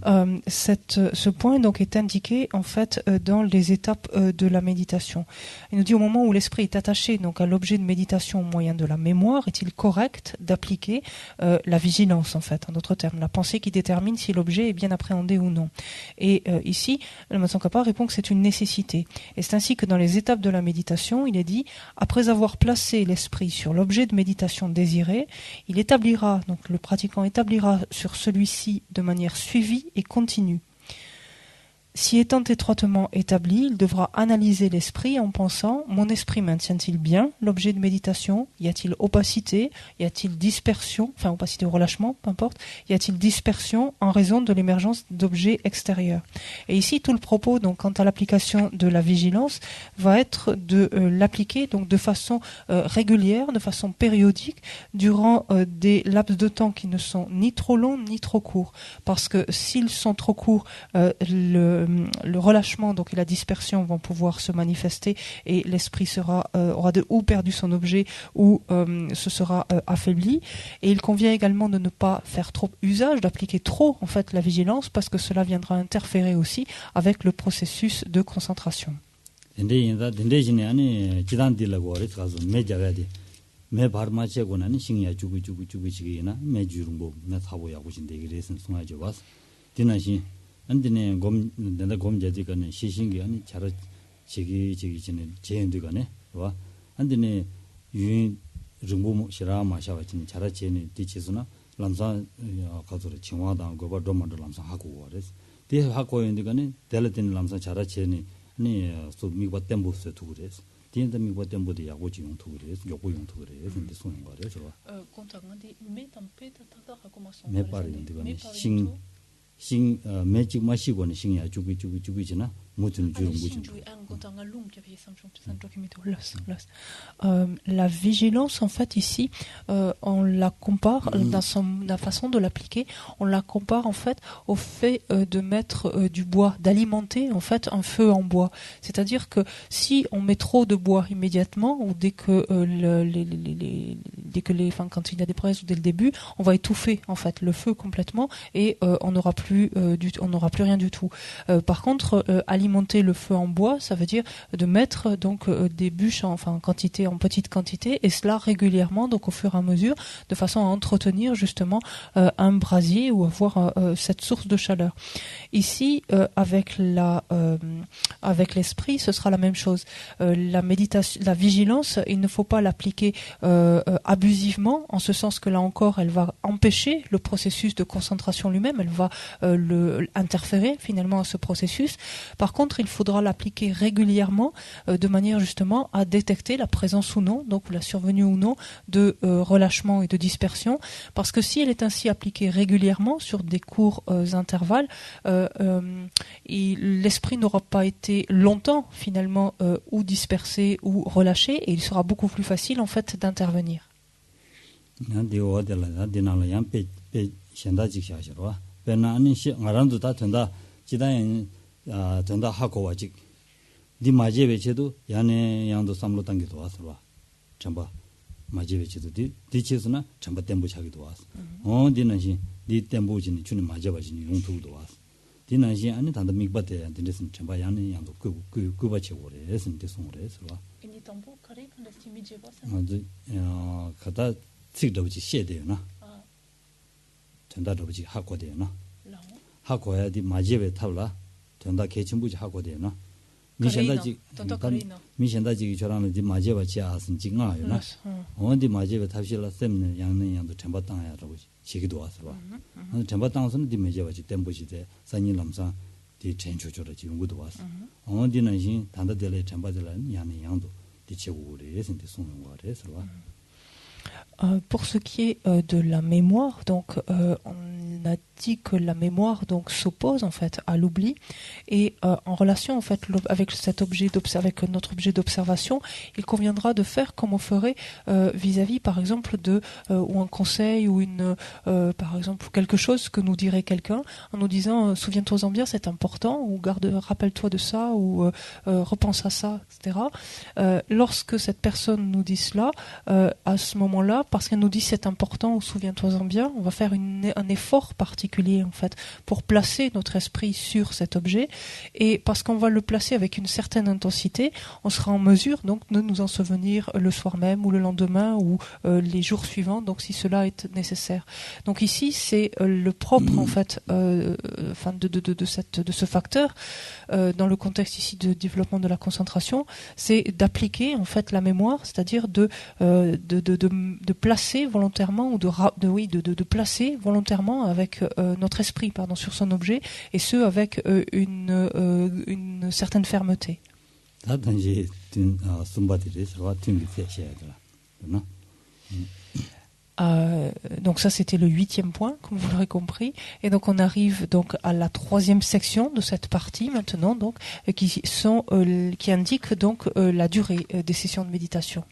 Alors, ce point donc est indiqué en fait dans les étapes de la méditation. Il nous dit au moment où l'esprit est attaché donc à l'objet de méditation au moyen de la mémoire, est-il correct d'appliquer la vigilance en fait, en d'autres termes, la pensée qui détermine si l'objet est bien appréhendé ou non. Et ici, le Matsongkhapa répond que c'est une nécessité. Et c'est ainsi que dans les étapes de la méditation, il est dit après avoir placé l'esprit sur l'objet de méditation désiré, il établira donc le pratiquant établira sur celui-ci de manière suivie et continue. S'y étant étroitement établi, il devra analyser l'esprit en pensant: mon esprit maintient-il bien l'objet de méditation? Y a-t-il opacité? Y a-t-il dispersion? Enfin, opacité ou relâchement, peu importe. Y a-t-il dispersion en raison de l'émergence d'objets extérieurs? Et ici, tout le propos, donc, quant à l'application de la vigilance, va être de l'appliquer donc de façon régulière, de façon périodique, durant des laps de temps qui ne sont ni trop longs ni trop courts. Parce que s'ils sont trop courts, le relâchement donc et la dispersion vont pouvoir se manifester et l'esprit aura ou perdu son objet ou se sera affaibli. Et il convient également de ne pas faire trop usage, d'appliquer trop en fait la vigilance, parce que cela viendra interférer aussi avec le processus de concentration. 매 바르마치고나니 싱야 주구지기나 매 주rum보 매 사보야고 신데기레 선송하죠 와스 디나시 안디네 곰 내가 곰제디가네 시신기 아니 자라 지기 전에 제인들가네 와 안디네 유인 rum보 시라 마샤와진 자라 제네 디치스나 람사 가도르 칭와다 고바 도만도 람사 하고 와레스 디 하고 있는데가네 델레tin 람사 자라 제네 아니 소미바 템보스 두그레스 디엔다 미바 템보디 야고지 용토그레스 요고 용토그레스 근데 소는 거래 저 contact mais tempête tata recommençons 매 빠르는데가네 싱 매직 마시고는 싱야 주기지나 모든 주름 무진 la vigilance, en fait, ici, on la compare, dans la façon de l'appliquer, on la compare, en fait, au fait de mettre du bois, d'alimenter, en fait, un feu en bois. C'est-à-dire que si on met trop de bois immédiatement, ou dès que quand il y a des braises ou dès le début, on va étouffer, en fait, le feu complètement, et on n'aura plus rien du tout. Par contre, alimenter le feu en bois, ça veut dire de mettre donc des bûches en petite quantité, et cela régulièrement, donc au fur et à mesure, de façon à entretenir justement un brasier ou avoir cette source de chaleur. Ici, avec l'esprit, ce sera la même chose. La méditation, la vigilance, il ne faut pas l'appliquer abusivement, en ce sens que là encore, elle va empêcher le processus de concentration lui-même, elle va interférer finalement à ce processus. Par contre, il faudra l'appliquer régulièrement de manière justement à détecter la présence ou non, donc la survenue ou non de relâchement et de dispersion, parce que si elle est ainsi appliquée régulièrement sur des courts intervalles, l'esprit n'aura pas été longtemps finalement ou dispersé ou relâché, et il sera beaucoup plus facile en fait d'intervenir. 전다 하고 와직 네 마제베체도 야네 양도 삼로 당기도 왔어 전바 마제베체도 디치스나 전바 템부차기도 왔어 디나시 디 템부진이 주는 마제바진이 용토도 왔어 디나시 아니 단다 믹바데 디네스 전바 야네 양도 그 바체 오래 했는데 송오래서 봐 이 템부 카레 컨데스티 미제바스 가다 찍더지 셰데요나 전다더지 하고 되나 하고야 디 마제베 탑라 전다 개침부지 하고 되나 미션다지 저라는 디 마제바치 아슨 징아요나 어디 마제베 탑실라 셈네 양는 양도 전바 땅야라고 지기도 왔어 봐 전바 땅에서는 디 마제바치 템부지데 산일람사 디 전초조로 지용고도 왔어 어디는 신 단다들에 전바들은 양는 양도 디 제고를 했는데 송는 거래서 봐 Pour ce qui est de la mémoire, donc on a dit que la mémoire donc s'oppose en fait à l'oubli, et en relation en fait avec avec notre objet d'observation, il conviendra de faire comme on ferait vis-à-vis par exemple de ou un conseil ou par exemple quelque chose que nous dirait quelqu'un en nous disant souviens-toi-en bien, c'est important, ou rappelle-toi de ça, ou repense à ça, etc. Lorsque cette personne nous dit cela, à ce moment-là, parce qu'elle nous dit c'est important ou souviens-toi-en bien, on va faire un effort particulier en fait pour placer notre esprit sur cet objet, et parce qu'on va le placer avec une certaine intensité, on sera en mesure donc de nous en souvenir le soir même ou le lendemain ou les jours suivants, donc si cela est nécessaire. Donc ici c'est le propre en fait de ce facteur dans le contexte ici de développement de la concentration, c'est d'appliquer en fait la mémoire, c'est-à-dire de de placer volontairement ou de placer volontairement avec notre esprit sur son objet, et ce avec une certaine fermeté. Donc ça c'était le 8e point, comme vous l'aurez compris, et donc on arrive donc à la 3e section de cette partie maintenant, donc qui indique donc la durée des sessions de méditation.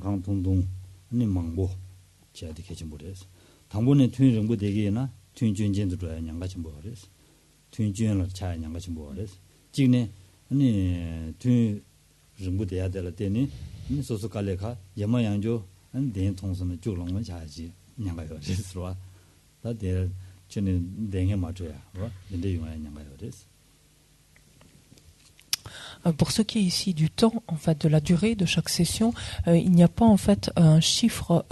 강통동 아니 망보 지야디 개침보레스 당본에 튠정보 대게나 튠준진들도 양가치 뭐레스 튠준을 차 양가치 뭐레스 지네 아니 튠정보 대야 될 때니 소소칼레카 야마양조 안 대통선의 쪽롱만 자지 양가요레스와 다들 저는 댕해 맞줘야 뭐 근데 용한 양가요레스. Pour ce qui est ici du temps, en fait, de la durée de chaque session, il n'y a pas en fait un chiffre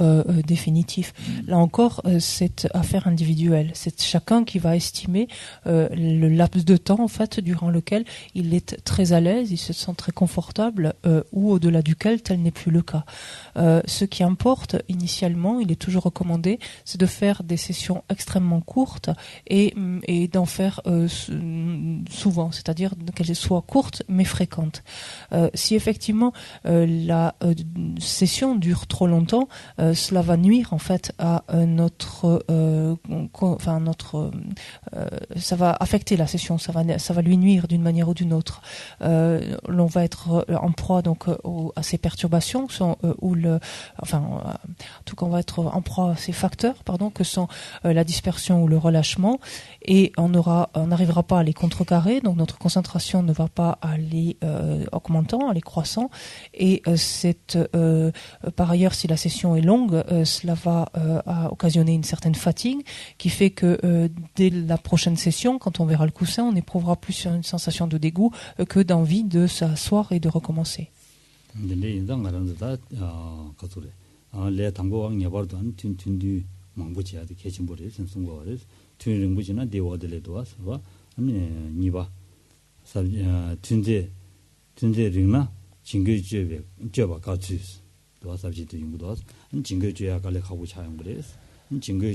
définitif. Là encore, c'est affaire individuelle. C'est chacun qui va estimer le laps de temps en fait durant lequel il est très à l'aise, il se sent très confortable, ou au-delà duquel tel n'est plus le cas. Ce qui importe initialement, il est toujours recommandé, c'est de faire des sessions extrêmement courtes et d'en faire souvent, c'est-à-dire qu'elles soient courtes mais fréquentes. Si effectivement la session dure trop longtemps, cela va nuire en fait à ça va affecter la session, ça va lui nuire d'une manière ou d'une autre. L'on va être en proie donc à ces perturbations en tout cas on va être en proie à ces facteurs que sont la dispersion ou le relâchement, et on n'arrivera pas à les contrecarrer, donc notre concentration ne va pas aller augmentant, aller croissant, et par ailleurs, si la session est longue, cela va occasionner une certaine fatigue qui fait que dès la prochaine session, quand on verra le coussin, on éprouvera plus une sensation de dégoût que d'envie de s'asseoir et de recommencer. 튼제링나 징거죄에 죄바 같이 도와sab지도 용도도 징거죄야 갈래 가고 차용 그래서 징거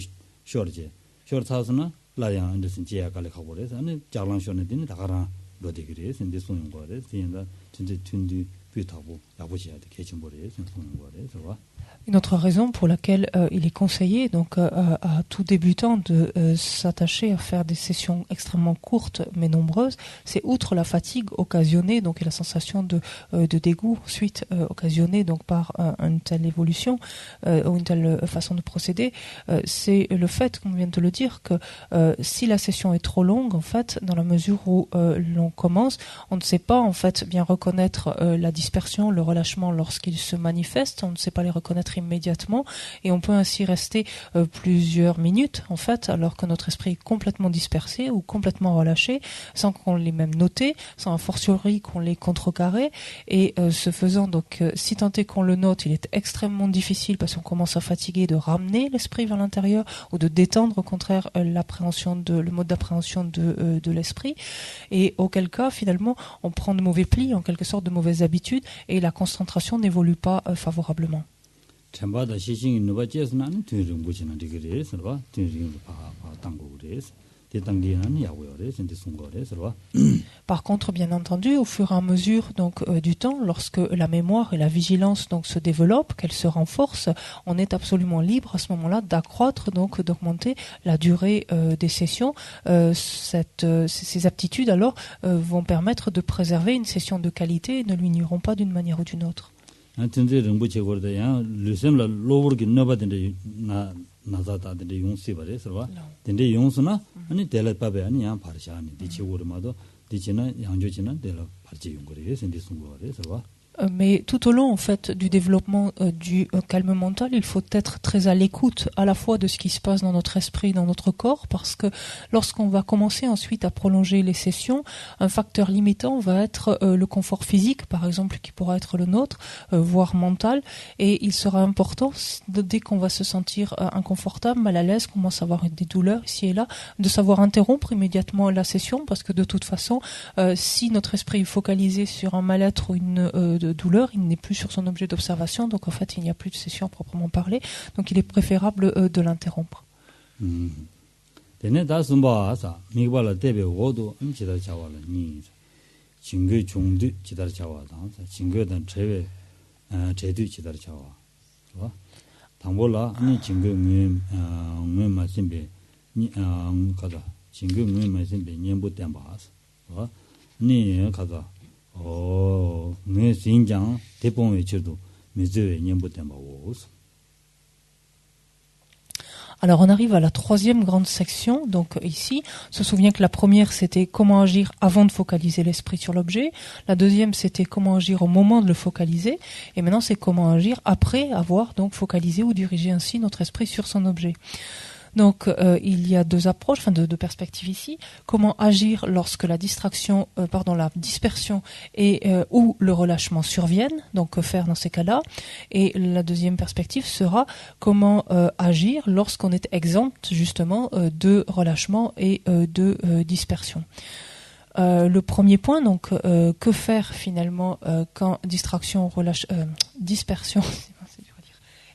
쇼르제 쇼르타스나 라양 안데슨 제야 갈래 가고 그래서 아니 자랑쇼네 되는 다가라 로데 그래서 인데 소용 거래 진짜 튼디 비타고 야보지야데 개침보래 소용 거래. Une autre raison pour laquelle il est conseillé donc à tout débutant de s'attacher à faire des sessions extrêmement courtes mais nombreuses, c'est outre la fatigue occasionnée donc et la sensation de dégoût ensuite occasionnée donc par une telle évolution ou une telle façon de procéder, c'est le fait, comme on vient de le dire, que si la session est trop longue en fait, dans la mesure où l'on commence, on ne sait pas en fait bien reconnaître la dispersion, le relâchement lorsqu'ils se manifestent, on ne sait pas les reconnaître immédiatement, et on peut ainsi rester plusieurs minutes en fait, alors que notre esprit est complètement dispersé ou complètement relâché, sans qu'on l'ait même noté, sans a fortiori qu'on l'ait contrecarré, et ce faisant donc, si tant est qu'on le note, il est extrêmement difficile parce qu'on commence à fatiguer de ramener l'esprit vers l'intérieur ou de détendre au contraire le mode d'appréhension de l'esprit, et auquel cas finalement on prend de mauvais plis, en quelque sorte de mauvaises habitudes, et la concentration n'évolue pas favorablement. Par contre, bien entendu, au fur et à mesure donc du temps, lorsque la mémoire et la vigilance donc se développent, qu'elles se renforcent, on est absolument libre à ce moment-là d'accroître donc d'augmenter la durée des sessions. Ces aptitudes alors vont permettre de préserver une session de qualité et ne lui nuiront pas d'une manière ou d'une autre. 튼제 릉부체 거다야 르셈라 로버기 너바든데 나자다데 용시 바레서와 근데 용스나 아니 델라바베 아니 야 바르샤니 디치고르마도 디치나 양조치나 델라 바르지 용거리에 센디 송거레서와 Mais tout au long en fait du développement du calme mental, il faut être très à l'écoute à la fois de ce qui se passe dans notre esprit, dans notre corps, parce que lorsqu'on va commencer ensuite à prolonger les sessions, un facteur limitant va être le confort physique, par exemple, qui pourra être le nôtre, voire mental, et il sera important, dès qu'on va se sentir inconfortable, mal à l'aise, commence à avoir des douleurs ici et là, de savoir interrompre immédiatement la session, parce que de toute façon, si notre esprit est focalisé sur un mal-être ou une de douleur, il n'est plus sur son objet d'observation, donc en fait il n'y a plus de session à proprement parler, donc il est préférable de l'interrompre. Alors on arrive à la troisième grande section, donc ici, on se souvient que la première c'était comment agir avant de focaliser l'esprit sur l'objet, la deuxième c'était comment agir au moment de le focaliser, et maintenant c'est comment agir après avoir donc focalisé ou dirigé ainsi notre esprit sur son objet. Donc il y a deux approches, enfin deux perspectives ici. Comment agir lorsque la dispersion et ou le relâchement surviennent, donc que faire dans ces cas-là. Et la deuxième perspective sera comment agir lorsqu'on est exempt justement de relâchement et de dispersion. Le premier point, donc, que faire finalement quand dispersion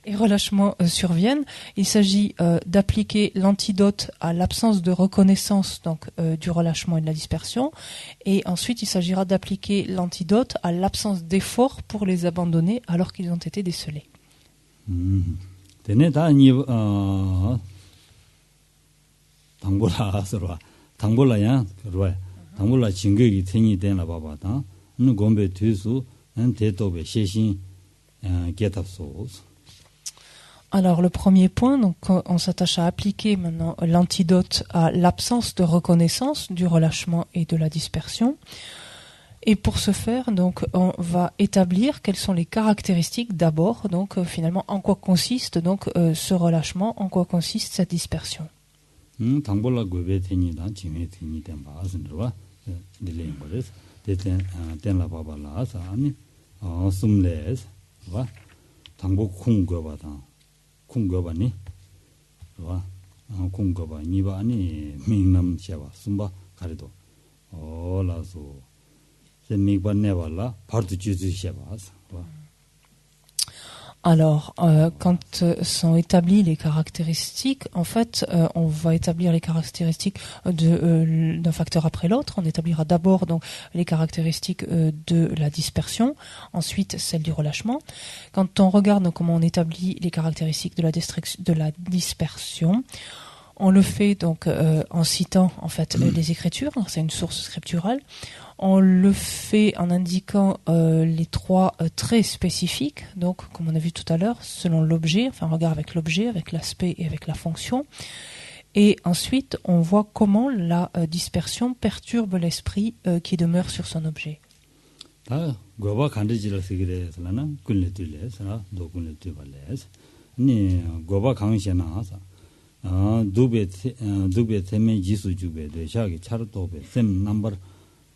et relâchement surviennent. Il s'agit d'appliquer l'antidote à l'absence de reconnaissance donc du relâchement et de la dispersion, et ensuite il s'agira d'appliquer l'antidote à l'absence d'effort pour les abandonner alors qu'ils ont été décelés. Alors le premier point, donc on s'attache à appliquer maintenant l'antidote à l'absence de reconnaissance du relâchement et de la dispersion. Et pour ce faire, donc on va établir quelles sont les caractéristiques d'abord, donc finalement en quoi consiste donc ce relâchement, en quoi consiste cette dispersion. 궁거바니 와 궁거바 니바니 민남 샤바 숨바 가리도 올라서 세미반네발라 파르투 주주 샤바스 와. Alors, quand sont établies les caractéristiques, en fait, on va établir les caractéristiques d'un facteur après l'autre. On établira d'abord donc les caractéristiques de la dispersion, ensuite celles du relâchement. Quand on regarde comment on établit les caractéristiques de la dispersion, on le fait donc en citant en fait les Écritures. C'est une source scripturale. On le fait en indiquant les trois traits spécifiques, donc comme on a vu tout à l'heure, selon l'objet, enfin on regarde avec l'objet, avec l'aspect et avec la fonction. Et ensuite, on voit comment la dispersion perturbe l'esprit qui demeure sur son objet.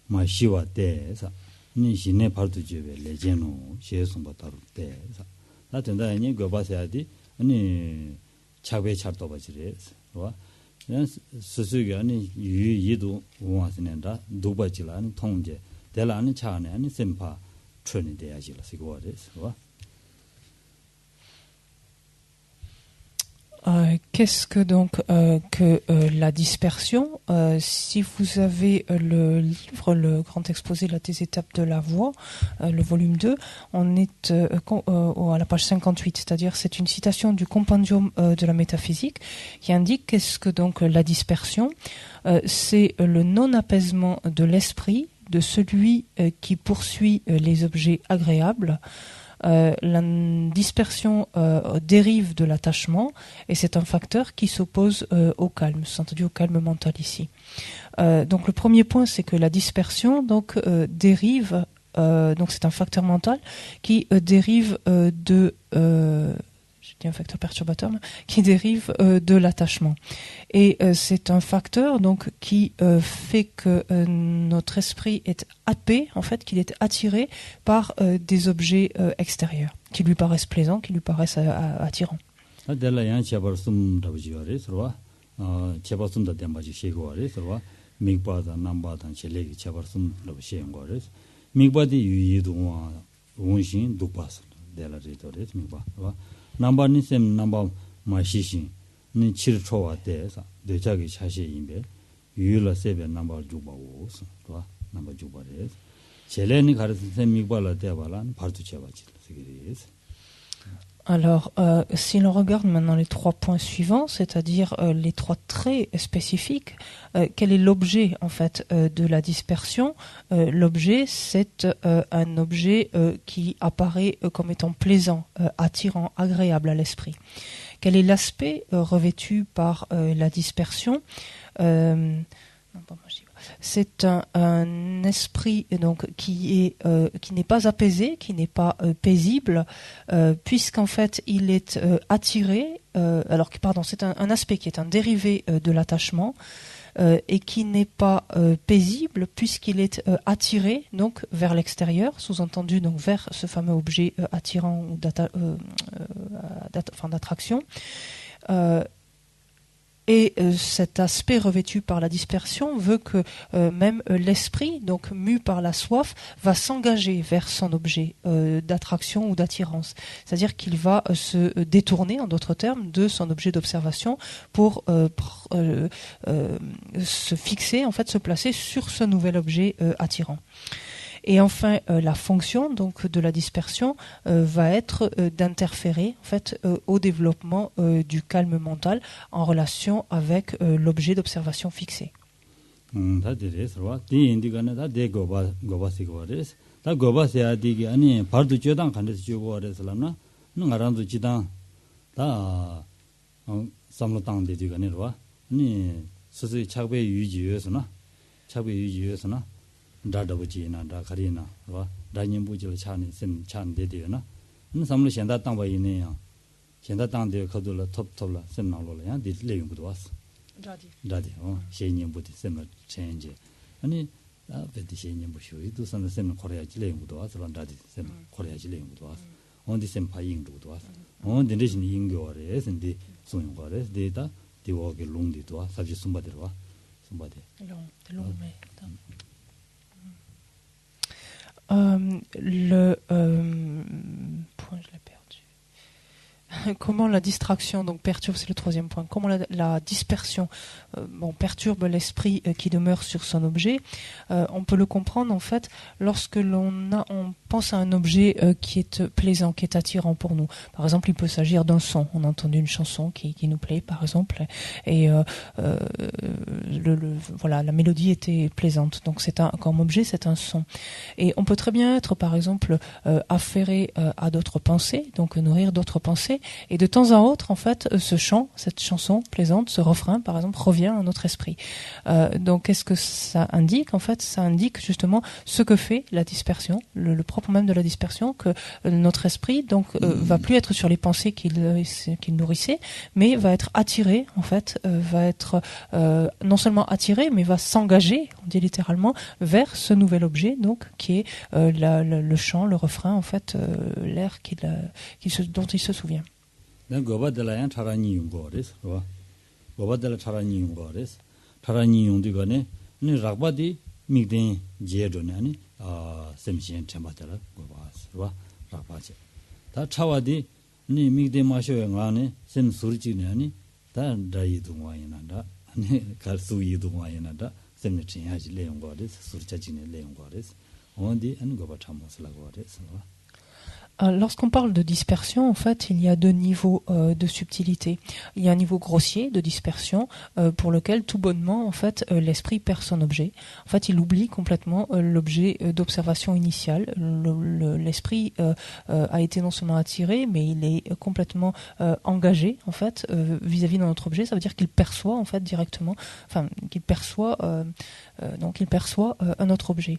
마시와 때사 니시네 파르투제베 레제노 셰송바타루 때사 나된다 아니 거바세야디 아니 차베 차도 바지레스 와 스스기 아니 유이도 원하시는다 두바지라는 통제 대라는 차네 아니 셈파 트레니 돼야지라 시고레스 와. Qu'est-ce que donc que la dispersion? Si vous avez le livre, le grand exposé des étapes de la voie, le volume 2, on est à la page 58, c'est-à-dire c'est une citation du compendium de la métaphysique qui indique qu'est-ce que donc la dispersion? C'est le non-apaisement de l'esprit de celui qui poursuit les objets agréables. La dispersion dérive de l'attachement et c'est un facteur qui s'oppose au calme, c'est-à-dire au calme mental ici. Donc le premier point, c'est que la dispersion donc dérive donc c'est un facteur mental qui dérive je dis un facteur perturbateur, qui dérive de l'attachement. Et c'est un facteur donc qui fait que notre esprit est happé, en fait, qu'il est attiré par des objets extérieurs qui lui paraissent plaisants, qui lui paraissent attirants. Number ni sem number ma shishin ni chir chowa de sa de cha ge cha she imbe yu la sebe number juba wo so to number juba res chele ni gar sem mi bala de bala partu cheba chi sigiri. Alors, si l'on regarde maintenant les 3 points suivants, c'est-à-dire les 3 traits spécifiques, quel est l'objet en fait de la dispersion? L'objet, c'est un objet qui apparaît comme étant plaisant, attirant, agréable à l'esprit. Quel est l'aspect revêtu par la dispersion? C'est un esprit donc qui n'est pas apaisé, qui n'est pas paisible, puisqu'en fait il est attiré. C'est un aspect qui est un dérivé de l'attachement et qui n'est pas paisible puisqu'il est attiré donc vers l'extérieur, sous-entendu donc vers ce fameux objet attirant ou d'attraction. Et cet aspect revêtu par la dispersion veut que même l'esprit, donc mu par la soif, va s'engager vers son objet d'attraction ou d'attirance. C'est-à-dire qu'il va se détourner, en d'autres termes, de son objet d'observation pour se fixer, en fait, se placer sur ce nouvel objet attirant. Et enfin, la fonction donc de la dispersion va être d'interférer en fait au développement du calme mental en relation avec l'objet d'observation fixé. 다다부지나 다카리나 와 다님부지를 차는 셈 찬데디나 삼로 현다 땅바 이네요 현다 땅데 거둘라 톱톱라 셈 나올로야 디레용부도 왔어 다디 시행님부터 셈을 체인지 아니 베디 시행님부 쇼이도 선을 셈 코리아 지레용부도 왔어 다디 셈 코리아 지레용부도 왔어 온디 셈 파잉도도 왔어 온디 대신 인교어래 선디 소용거래 데이터 디워게 롱디도 와 사지 숨바데로 숨바데 롱 le point, je l'ai perdu. Comment la distraction donc perturbe, c'est le 3e point. Comment la dispersion perturbe l'esprit qui demeure sur son objet. On peut le comprendre en fait lorsque on pense à un objet qui est plaisant, qui est attirant pour nous. Par exemple, il peut s'agir d'un son. On a entendu une chanson qui nous plaît, par exemple, et voilà, la mélodie était plaisante. Donc comme objet, c'est un son. Et on peut très bien être, par exemple, affairé à d'autres pensées, donc nourrir d'autres pensées. Et de temps à autre, en fait, ce chant, cette chanson plaisante, ce refrain, par exemple, revient à notre esprit. Donc, qu'est-ce que ça indique? En fait, ça indique justement ce que fait la dispersion, le propre même de la dispersion, que notre esprit donc va plus être sur les pensées qu'il nourrissait, mais va être attiré, en fait, va être non seulement attiré, mais va s'engager, on dit littéralement, vers ce nouvel objet, donc qui est le chant, le refrain, en fait, l'air dont il se souvient. 고바들라야 차라니 용거레스 와 고바들 차라니 용거레스 차라니 용디가네 니 락바디 미든 제르네 아 셈신 쳔바들 고바스 와 락바지 다 차와디 니 미든 마쇼에 가네 셈 수르지네 아니 다 다이동와이나다 아니 갈수이동와이나다 셈네 쳔야지 레용거레스 수르차지네 레용거레스 온디 아니 고바 참모슬라고레스 와. Lorsqu'on parle de dispersion, en fait, il y a 2 niveaux de subtilité. Il y a un niveau grossier de dispersion pour lequel, tout bonnement, en fait, l'esprit perd son objet. En fait, il oublie complètement l'objet d'observation initial. L'esprit a été non seulement attiré, mais il est complètement engagé, en fait, vis-à-vis de notre objet. Ça veut dire qu'il perçoit, en fait, directement, qu'il perçoit un autre objet.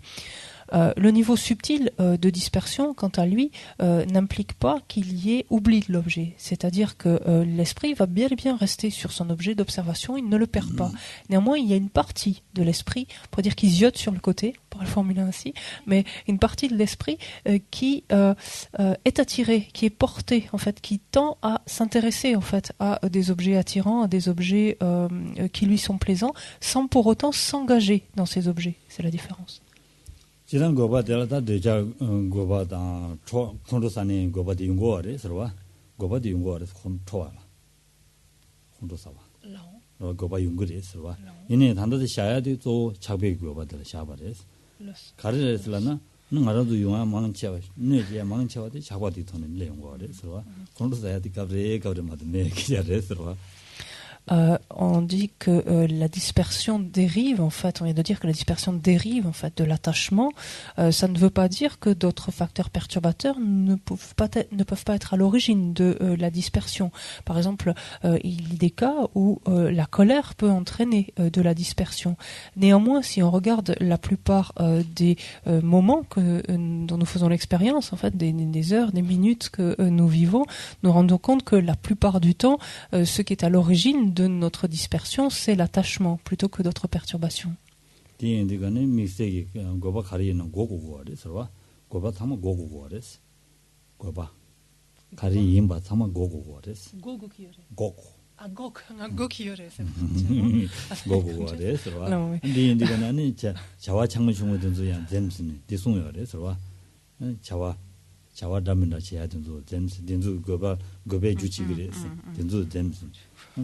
Le niveau subtil de dispersion, quant à lui, n'implique pas qu'il y ait oubli de l'objet. C'est-à-dire que l'esprit va bien et bien rester sur son objet d'observation, il ne le perd pas. Néanmoins, il y a une partie de l'esprit, on pourrait dire qu'il ziote sur le côté, pour le formuler ainsi, mais une partie de l'esprit qui est attirée, qui est portée, en fait, qui tend à s'intéresser, en fait, à des objets attirants, à des objets qui lui sont plaisants, sans pour autant s'engager dans ces objets. C'est la différence. 지난 고바 데라다 데자 고바다 콘도산에 고바디 용고아레 서와 고바디 용고아레 콘토와라 콘도사와 고바 용고레 서와 이네 단도데 샤야디 또 작배 고바들 샤바레스 가르레스라나 능아라도 용아 망치와 네제 망치와디 작바디 토는 레용고아레 서와 콘도사야디 가브레 가브레마데 네 기자레 서와 on dit que la dispersion dérive, en fait, on vient de dire que la dispersion dérive, en fait, de l'attachement. Ça ne veut pas dire que d'autres facteurs perturbateurs ne peuvent pas être à l'origine de la dispersion. Par exemple, il y a des cas où la colère peut entraîner de la dispersion. Néanmoins, si on regarde la plupart des moments dont nous faisons l'expérience, en fait, des heures, des minutes que nous vivons, nous rendons compte que la plupart du temps, ce qui est à l'origine de notre dispersion, c'est l'attachement plutôt que d'autres perturbations.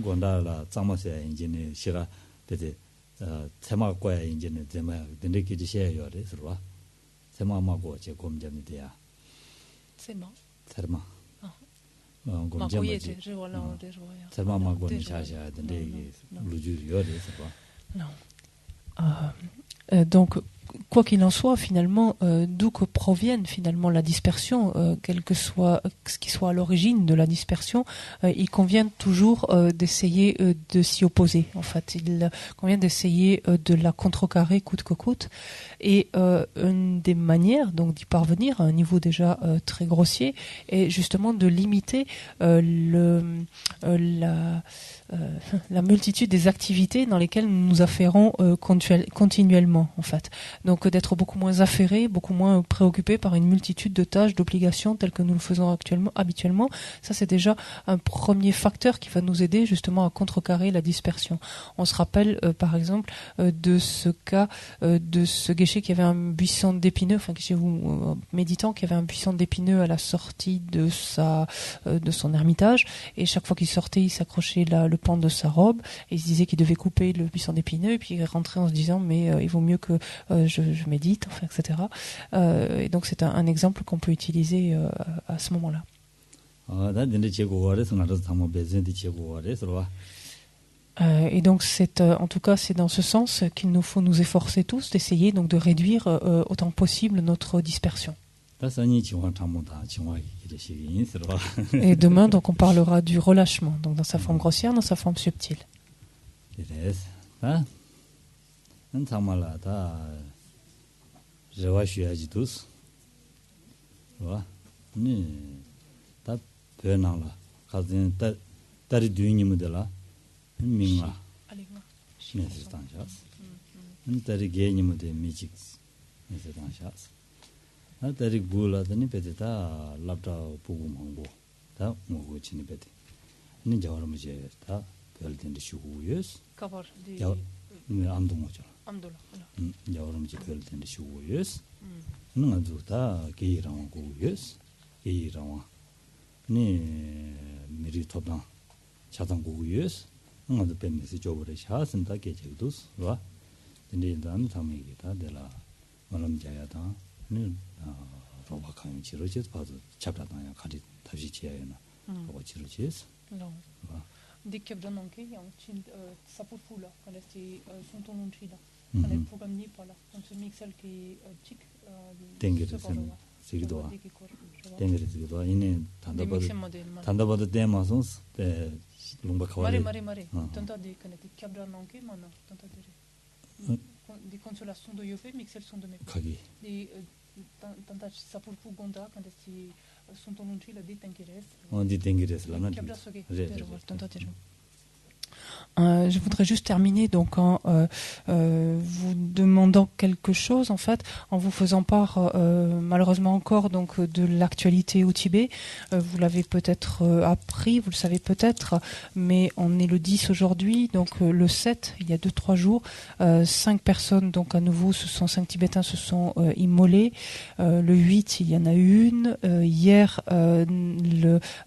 gondala tsamase injine shira de tsema kwa injine tsema dende ki de she yore sirwa tsema ma go che gomjam de ya tsema gomjam de tsema ma go ni sha sha dende luju yore sirwa donc quoi qu'il en soit, finalement, d'où que provienne finalement la dispersion, quel que soit ce qui soit à l'origine de la dispersion, il convient toujours d'essayer de s'y opposer. En fait, il convient d'essayer de la contrecarrer coûte que coûte. Et une des manières donc d'y parvenir à un niveau déjà très grossier est justement de limiter la multitude des activités dans lesquelles nous nous affairons continuellement, en fait. Donc d'être beaucoup moins affairés, beaucoup moins préoccupés par une multitude de tâches, d'obligations telles que nous le faisons habituellement. Ça, c'est déjà un premier facteur qui va nous aider justement à contrecarrer la dispersion. On se rappelle par exemple de ce cas de ce geisha qui avait un buisson d'épineux, enfin geisha méditant qui avait un buisson d'épineux à la sortie de son ermitage, et chaque fois qu'il sortait, il s'accrochait le pan de sa robe et il se disait qu'il devait couper le buisson d'épineux, et puis il rentrait en se disant mais il vaut mieux que je médite, enfin, etc. Et donc c'est un exemple qu'on peut utiliser à ce moment-là. Et donc en tout cas c'est dans ce sens qu'il nous faut nous efforcer tous d'essayer donc de réduire autant que possible notre dispersion. Et demain donc on parlera du relâchement, donc dans sa forme grossière, dans sa forme subtile. rewa shuyaji dus wa ni ta pena la kazin tari duini mudela minga ne stanjas tari geni mude magic ne stanjas tari gula dani pedeta labda pugu mango ta mogo chini pede ni jawram je ta pelden shuguyes cover di amdomoja amdola jawram je pelden shuguyes nunga zuta geirawa guyes geirawa ni miri todan chadan guyes nunga de penisi jobure shasen da gejegdus wa 근데 난 담이기다 데라 말음 자야다 네 로바 칸 치료제 봐도 잡다다야 가리 다시 지야나 로바 치료제 non dès qu'il y a un qui on tient ça pour là quand c'est son ton non chila on est programmé par là on se mixe qui tic 땡기르 세기도와 땡기르도 이네 단다바도 데마선 때 롱바 카와리 mare tanta de connecter cap d'un non qui maintenant tanta de des consolations de Yopé, mais que celles sont de mes 가기 des tantas sapulpu gonda quand esti sont en longi la dit tankeres 어디 땡기래서라나 je voudrais juste terminer donc en vous demandant quelque chose en fait, en vous faisant part malheureusement encore donc de l'actualité au Tibet. Vous l'avez peut-être appris, vous le savez peut-être, mais on est le 10 aujourd'hui, donc le 7, il y a 2-3 jours, 5 personnes donc à nouveau, 5 Tibétains se sont immolés. Le 8, il y en a eu une. Hier,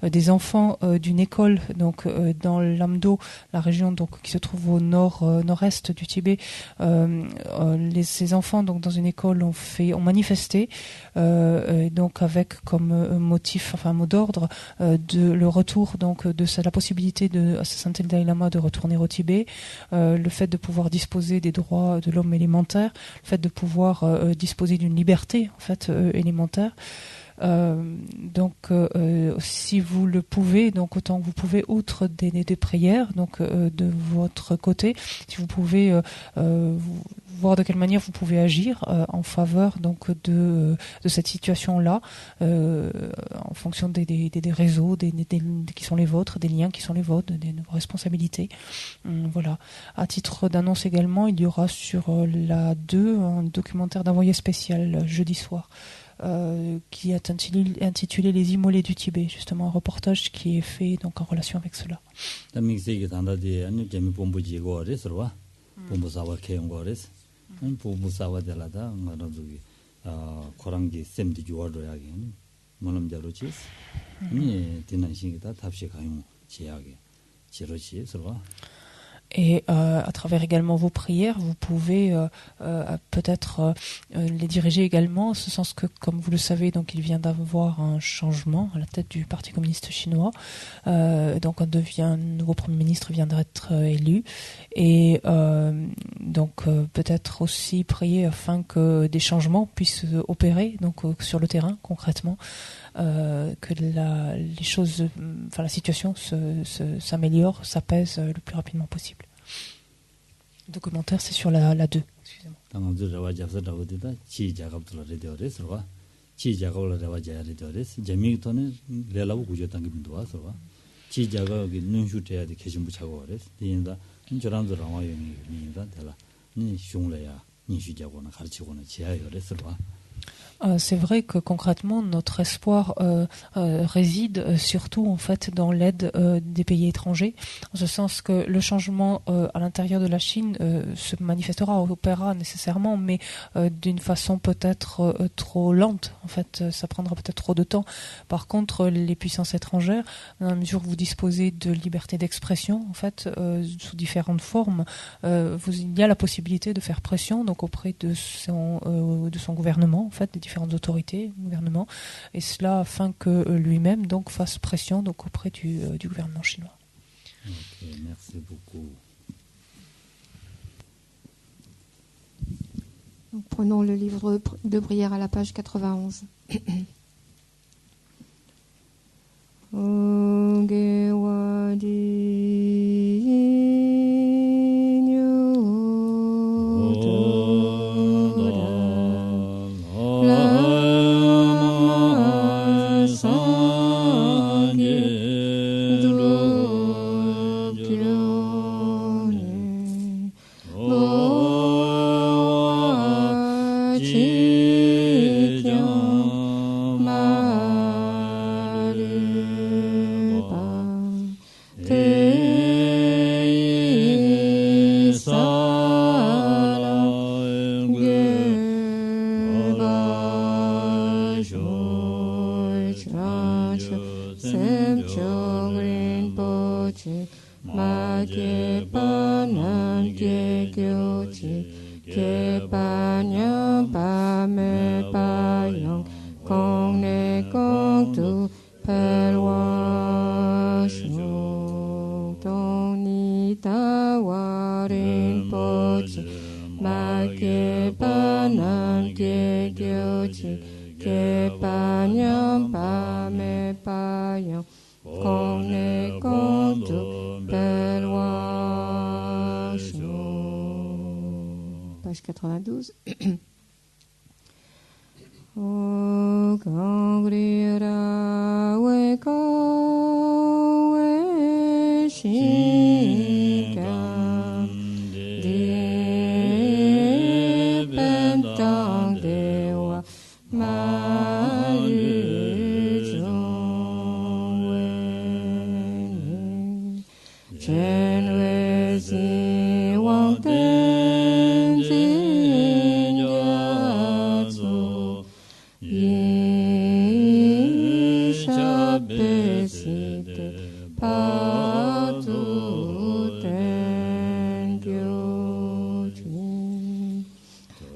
des enfants d'une école donc dans l'Amdo, la région donc qui se trouve au nord-est du Tibet, ces enfants donc dans une école ont manifesté donc avec comme motif, enfin mot d'ordre de le retour donc de la possibilité de Saint Dalai Lama de retourner au Tibet, le fait de pouvoir disposer des droits de l'homme élémentaire, le fait de pouvoir disposer d'une liberté en fait élémentaire. Donc si vous le pouvez, donc autant que vous pouvez, outre des prières donc de votre côté, si vous pouvez voir de quelle manière vous pouvez agir en faveur donc de cette situation là, en fonction des réseaux qui sont les vôtres, des liens qui sont les vôtres, de vos responsabilités. Voilà. À titre d'annonce également, il y aura sur la 2 un documentaire d'envoyé spécial jeudi soir, qui est intitulé Les Immolés du Tibet, justement un reportage qui est fait donc en relation avec cela. Et à travers également vos prières, vous pouvez peut-être les diriger également, en ce sens que, comme vous le savez, donc il vient d'avoir un changement à la tête du Parti communiste chinois. Donc un nouveau Premier ministre vient d'être élu. Et donc peut-être aussi prier afin que des changements puissent opérer donc sur le terrain concrètement. Que les choses, enfin la situation s'améliore, s'apaise le plus rapidement possible. Le documentaire, c'est sur la 2. Excusez-moi. C'est vrai que concrètement notre espoir réside surtout en fait dans l'aide des pays étrangers, en ce sens que le changement à l'intérieur de la Chine se manifestera, opérera nécessairement, mais d'une façon peut-être trop lente. En fait, ça prendra peut-être trop de temps. Par contre, les puissances étrangères, dans la mesure où vous disposez de liberté d'expression, en fait, sous différentes formes, il y a la possibilité de faire pression donc auprès de son gouvernement, en fait, des différentes autorités, gouvernements, et cela afin que lui-même donc fasse pression donc auprès du gouvernement chinois. Ok, merci beaucoup. Donc, prenons le livre de prière à la page 91. page 92. O Gangrira Weko Shikam De Pentang Dewa Marujong Chen Wei Wang Ten Zin Yatsu Yi Shabe Site Patu Ten Gyojin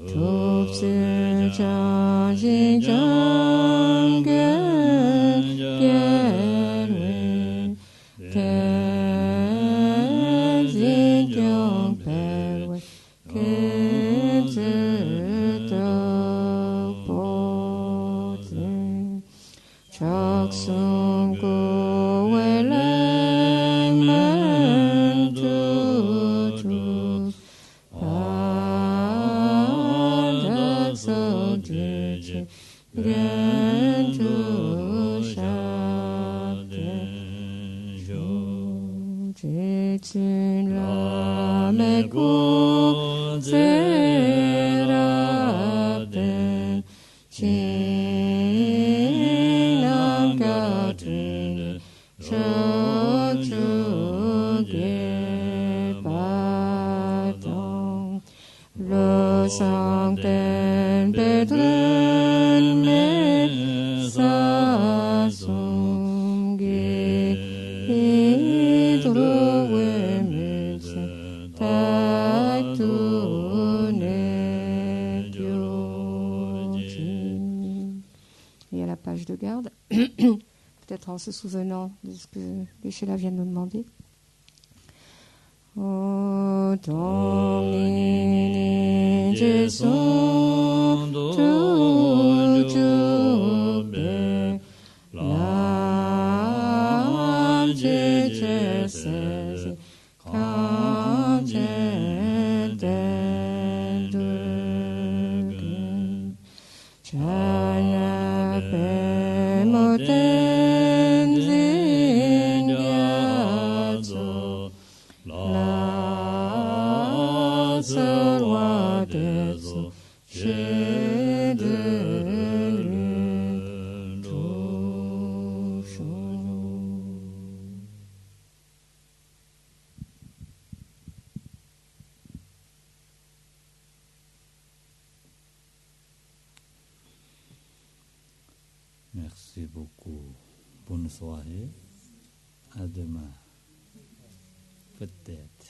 Tup Se Chang Jing Chang Gen Gen Wen Ten Zin Kyong Pen Wen Ken Tse Tok Po Zin Chok Sung Gu Wei Leng Men Tu Tu Dak So Je Je Gen Tu Sha Den Jo Je Tsun La Me Gu Tse Ra Den Shin Nam Ga Tun Shok Chu Ge Ba Dong Le Sang Den Pe Tren Me Sa Sum Ge Hidro We Me Tse Tak Tu Ne Gyo Jin. Et à la page de garde, peut-être en se souvenant de ce que les Sheila viennent nous demander. O Dong Ni Ni Je Sung Tu Ju Be Lam Je Je Se Je Kan Je Den Du Gen Chaya Pe Mo Ten Zin Gyatso La Sol Wa De So She De Lun Do Shon. Merci beaucoup. Bonne soirée. À demain. Peut-être.